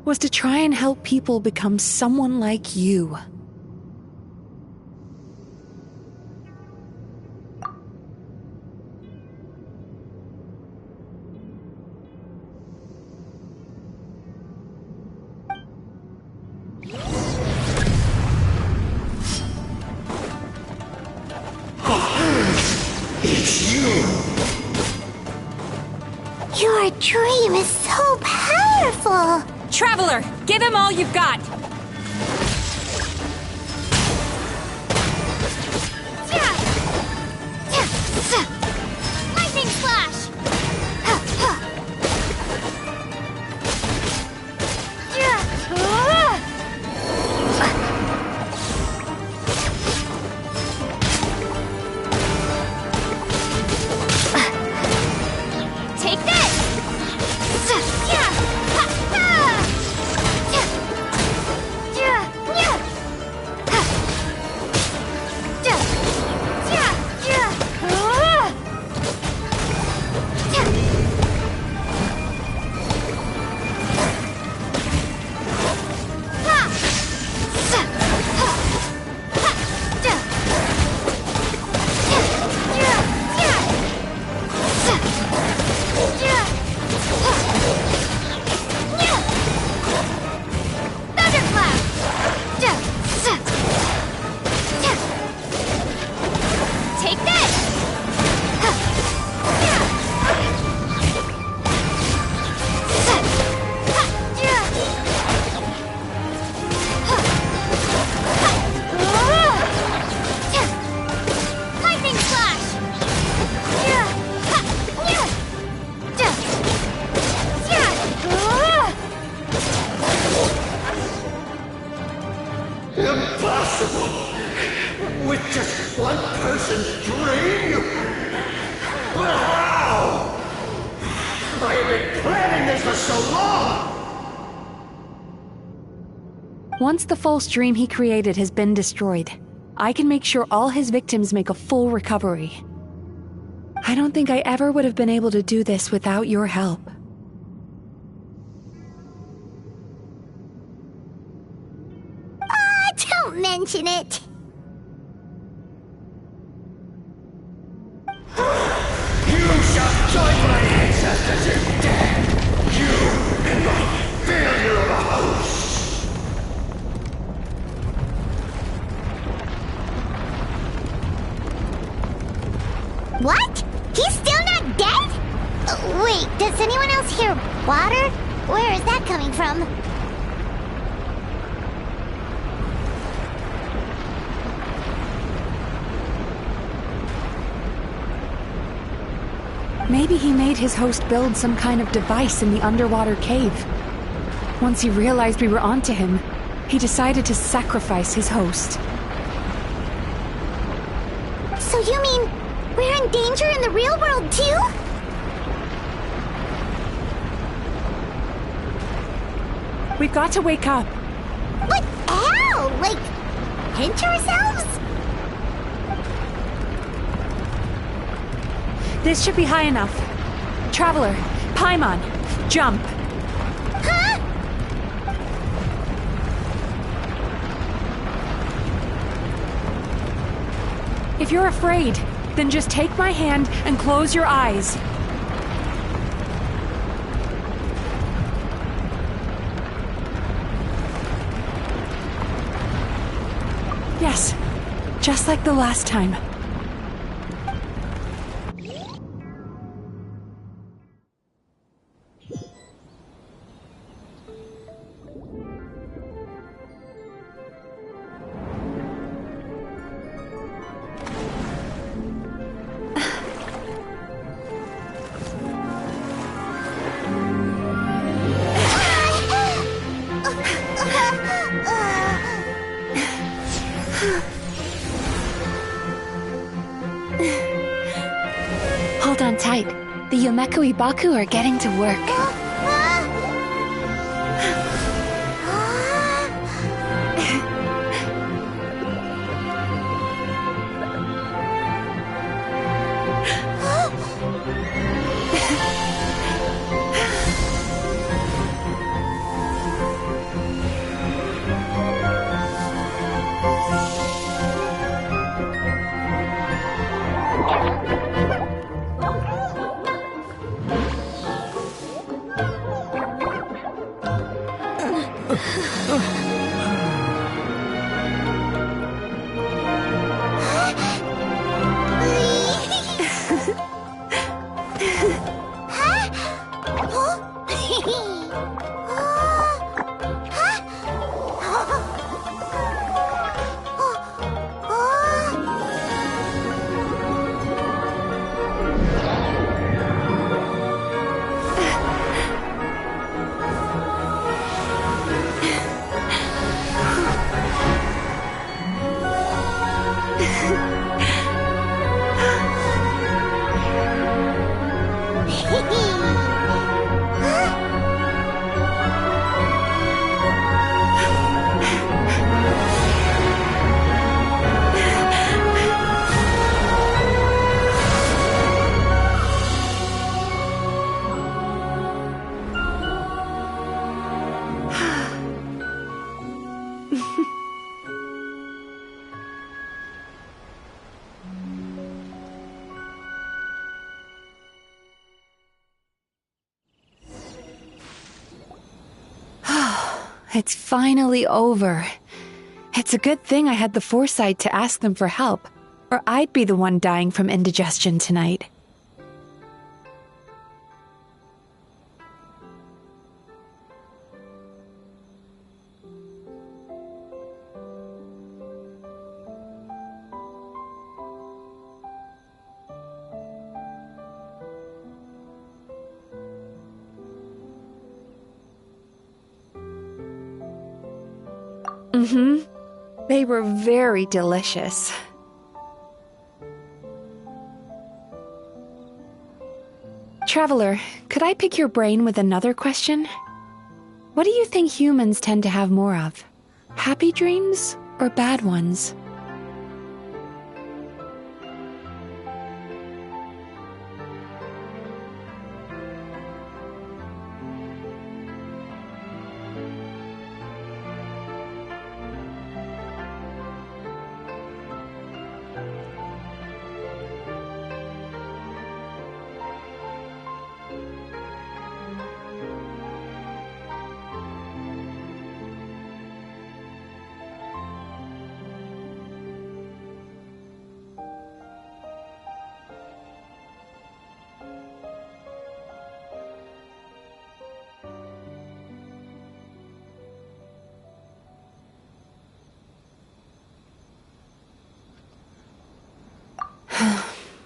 was to try and help people become someone like you. It's you! Your dream is so powerful! Traveler, give him all you've got! Lightning Slash! Take this! Impossible! With just one person's dream? But how? I have been planning this for so long! Once the false dream he created has been destroyed, I can make sure all his victims make a full recovery. I don't think I ever would have been able to do this without your help. Don't mention it! You shall join my ancestors in death! You and my failure of a host! What? He's still not dead? Wait, does anyone else hear water? Where is that coming from? Maybe he made his host build some kind of device in the underwater cave. Once he realized we were onto him, he decided to sacrifice his host. So you mean we're in danger in the real world too? We've got to wake up. But how? Like, pinch ourselves? This should be high enough. Traveler, Paimon, jump. Huh? If you're afraid, then just take my hand and close your eyes. Yes, just like the last time. Hold on tight. The Yomeku Ibaku are getting to work. It's finally over. It's a good thing I had the foresight to ask them for help, or I'd be the one dying from indigestion tonight. They were very delicious. Traveler, could I pick your brain with another question? What do you think humans tend to have more of? Happy dreams or bad ones?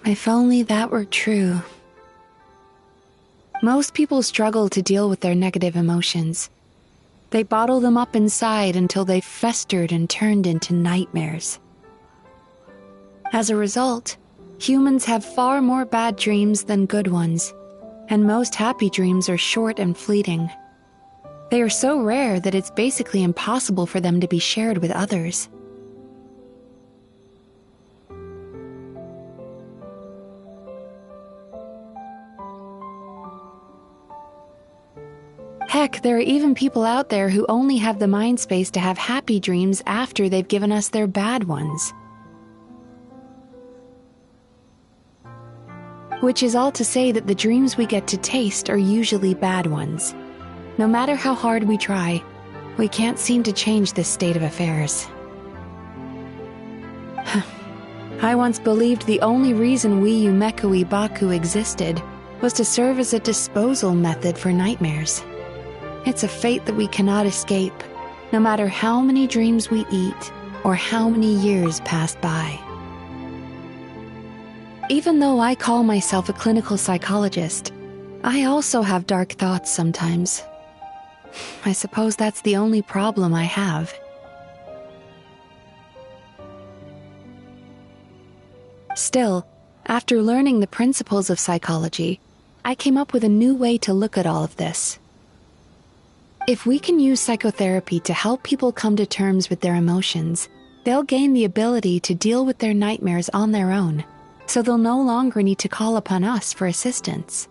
If only that were true. Most people struggle to deal with their negative emotions. They bottle them up inside until they've festered and turned into nightmares. As a result, humans have far more bad dreams than good ones, and most happy dreams are short and fleeting. They are so rare that it's basically impossible for them to be shared with others. Heck, there are even people out there who only have the mind space to have happy dreams after they've given us their bad ones. Which is all to say that the dreams we get to taste are usually bad ones. No matter how hard we try, we can't seem to change this state of affairs. I once believed the only reason we Yumekui Baku existed was to serve as a disposal method for nightmares. It's a fate that we cannot escape, no matter how many dreams we eat or how many years pass by. Even though I call myself a clinical psychologist, I also have dark thoughts sometimes. I suppose that's the only problem I have. Still, after learning the principles of psychology, I came up with a new way to look at all of this. If we can use psychotherapy to help people come to terms with their emotions, they'll gain the ability to deal with their nightmares on their own, so they'll no longer need to call upon us for assistance.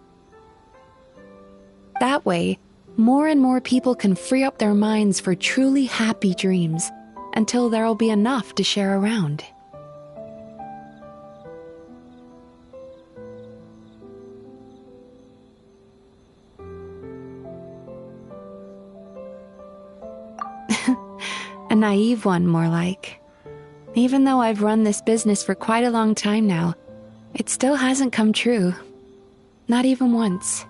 That way, more and more people can free up their minds for truly happy dreams, until there'll be enough to share around. A naive one, more like. Even though I've run this business for quite a long time now, it still hasn't come true. Not even once.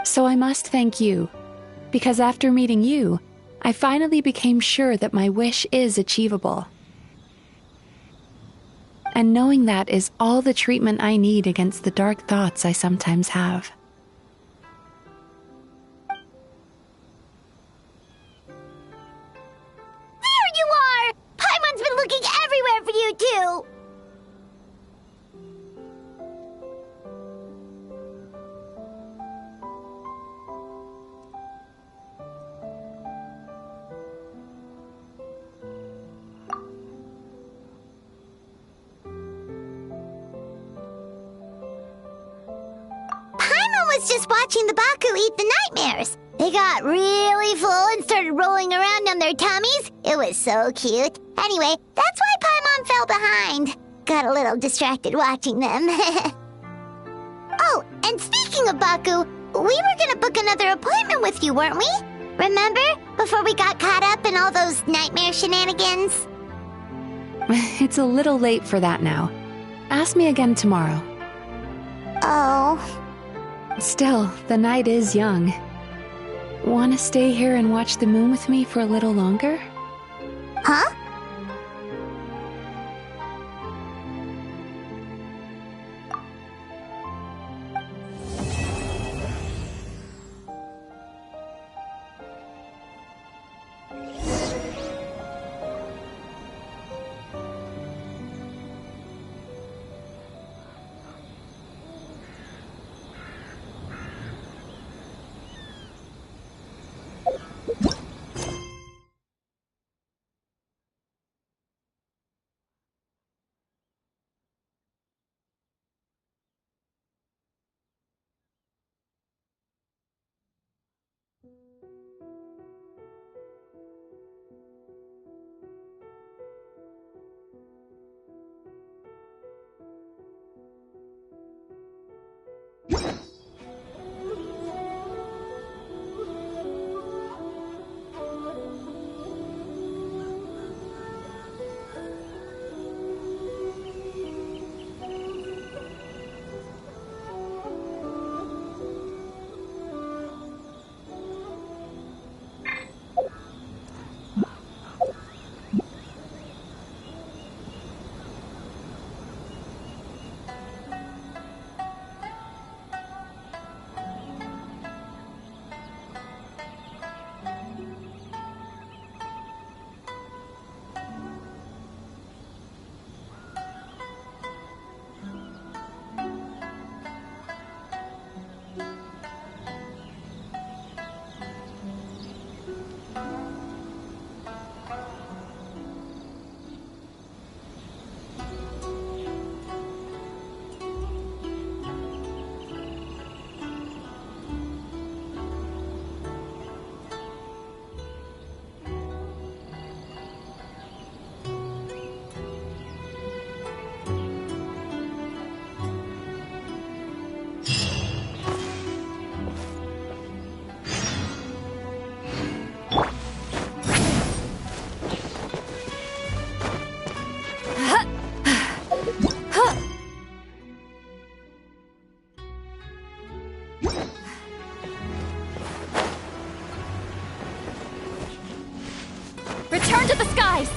So I must thank you, because after meeting you, I finally became sure that my wish is achievable. And knowing that is all the treatment I need against the dark thoughts I sometimes have. There you are! Paimon's been looking everywhere for was just watching the Baku eat the nightmares. They got really full and started rolling around on their tummies. It was so cute. Anyway, that's why Paimon fell behind. Got a little distracted watching them. Oh, and speaking of Baku, we were gonna book another appointment with you, weren't we? Remember? Before we got caught up in all those nightmare shenanigans? It's a little late for that now. Ask me again tomorrow. Oh. Still, the night is young. Want to stay here and watch the moon with me for a little longer? Huh? Return to the skies!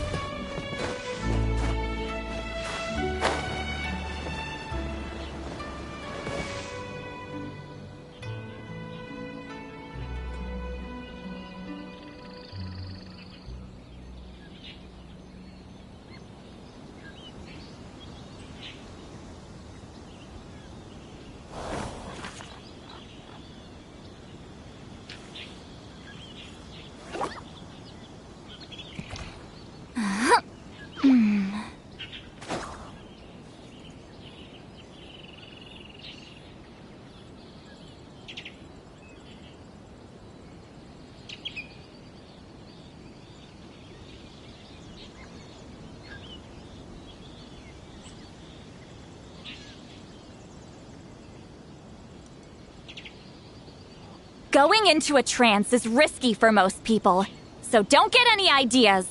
Going into a trance is risky for most people, so don't get any ideas.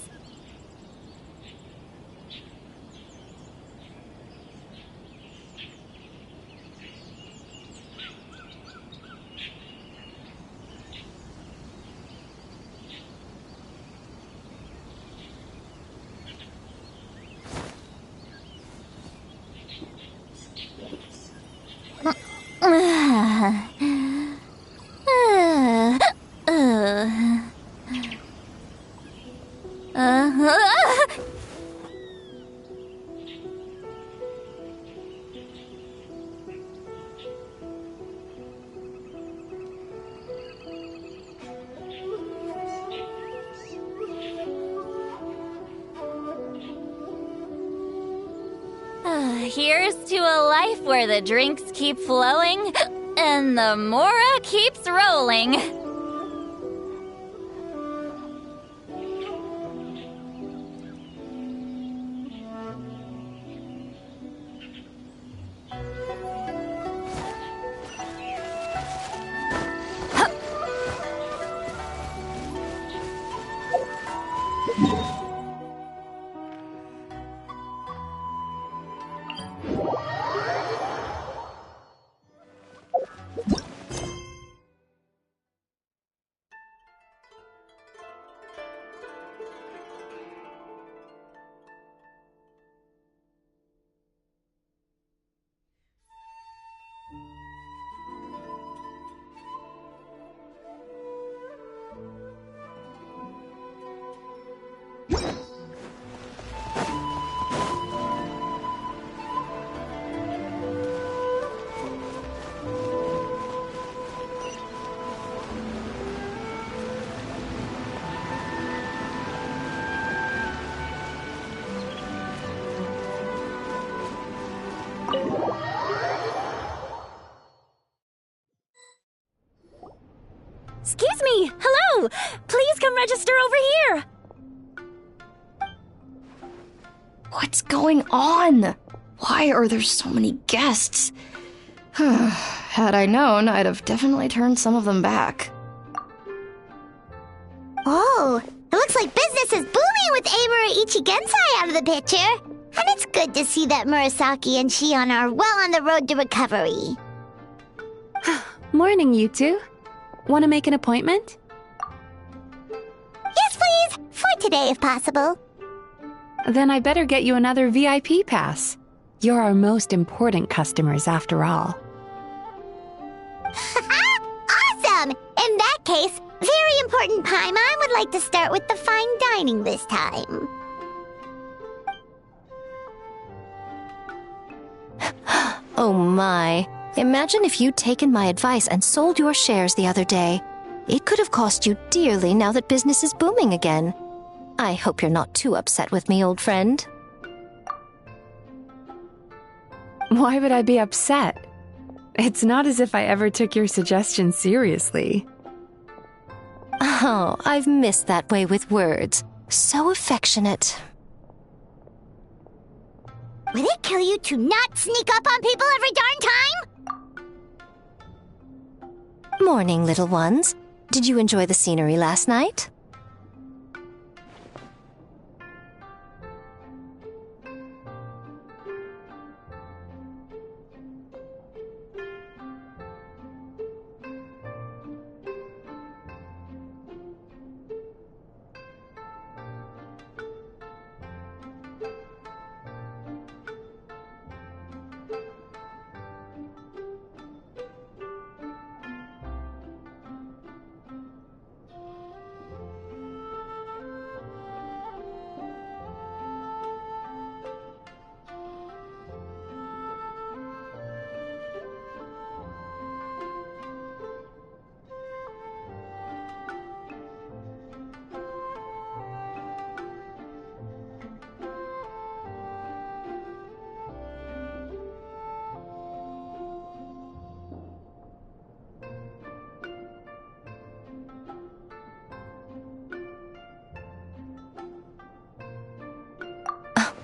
Here's to a life where the drinks keep flowing And the Mora keeps rolling. Excuse me! Hello! Please come register over here! What's going on? Why are there so many guests? Had I known, I'd have definitely turned some of them back. Oh, it looks like business is booming with Amura Ichigensai out of the picture. And it's good to see that Murasaki and Shion are well on the road to recovery. Morning, you two. Want to make an appointment? Yes, please! For today, if possible. Then I better get you another VIP pass. You're our most important customers, after all. Awesome! In that case, very important Paimon would like to start with the fine dining this time. Oh my. Imagine if you'd taken my advice and sold your shares the other day. It could have cost you dearly now that business is booming again. I hope you're not too upset with me, old friend. Why would I be upset? It's not as if I ever took your suggestion seriously. Oh, I've missed that way with words. So affectionate. Would it kill you to not sneak up on people every darn time? Morning, little ones. Did you enjoy the scenery last night?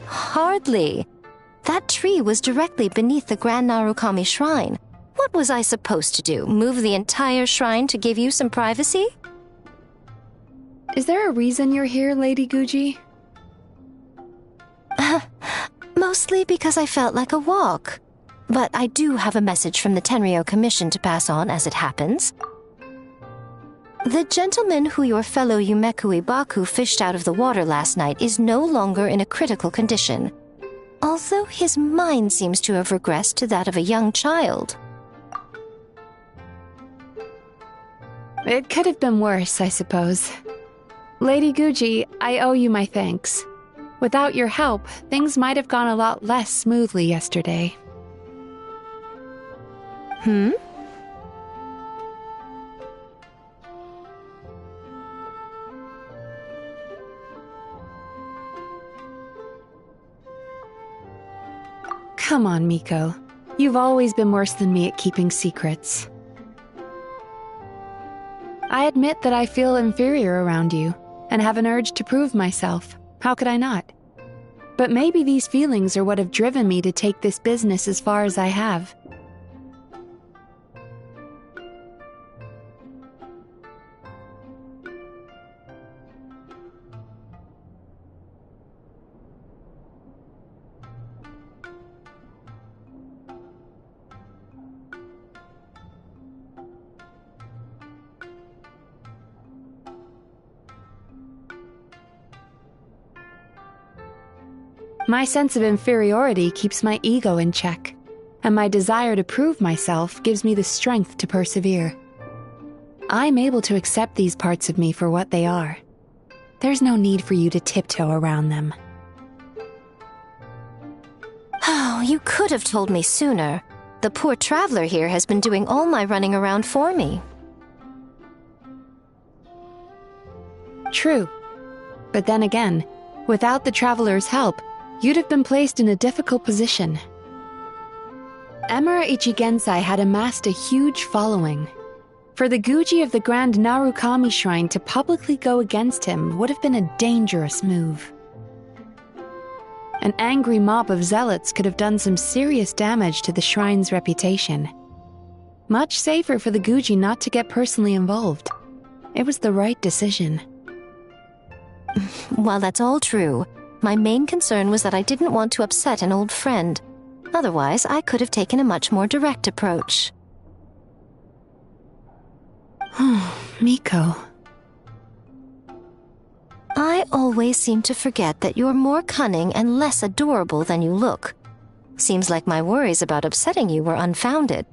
Hardly. That tree was directly beneath the Grand Narukami Shrine. What was I supposed to do? Move the entire shrine to give you some privacy? Is there a reason you're here, Lady Guji? Mostly because I felt like a walk. But I do have a message from the Tenryo Commission to pass on as it happens. The gentleman who your fellow Yumeku Ibaku fished out of the water last night is no longer in a critical condition, although his mind seems to have regressed to that of a young child. It could have been worse, I suppose. Lady Guji, I owe you my thanks. Without your help, things might have gone a lot less smoothly yesterday. Come on, Miko. You've always been worse than me at keeping secrets. I admit that I feel inferior around you, and have an urge to prove myself. How could I not? But maybe these feelings are what have driven me to take this business as far as I have. My sense of inferiority keeps my ego in check, and my desire to prove myself gives me the strength to persevere. I'm able to accept these parts of me for what they are. There's no need for you to tiptoe around them. Oh, you could have told me sooner. The poor traveler here has been doing all my running around for me. True. But then again, without the traveler's help, you'd have been placed in a difficult position. Emira Ichigensai had amassed a huge following. For the Guji of the Grand Narukami Shrine to publicly go against him would have been a dangerous move. An angry mob of zealots could have done some serious damage to the shrine's reputation. Much safer for the Guji not to get personally involved. It was the right decision. While that's all true, my main concern was that I didn't want to upset an old friend. Otherwise, I could have taken a much more direct approach. Miko. I always seem to forget that you're more cunning and less adorable than you look. Seems like my worries about upsetting you were unfounded.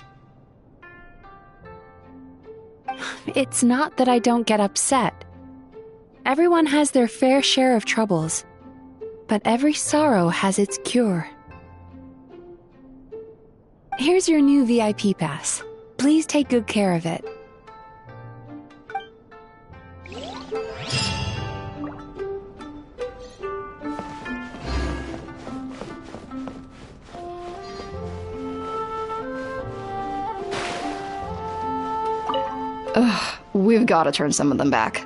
It's not that I don't get upset. Everyone has their fair share of troubles. But every sorrow has its cure. Here's your new VIP pass. Please take good care of it. Ugh, we've got to turn some of them back.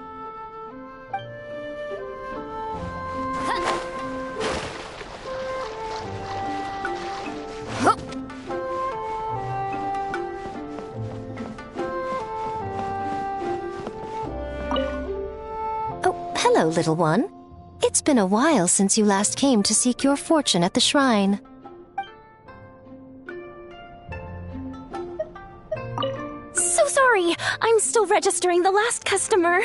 Hello, little one. It's been a while since you last came to seek your fortune at the shrine. So sorry! I'm still registering the last customer.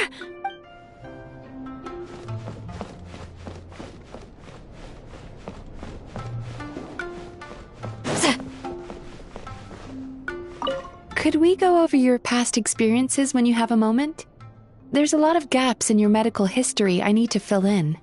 Could we go over your past experiences when you have a moment? There's a lot of gaps in your medical history I need to fill in.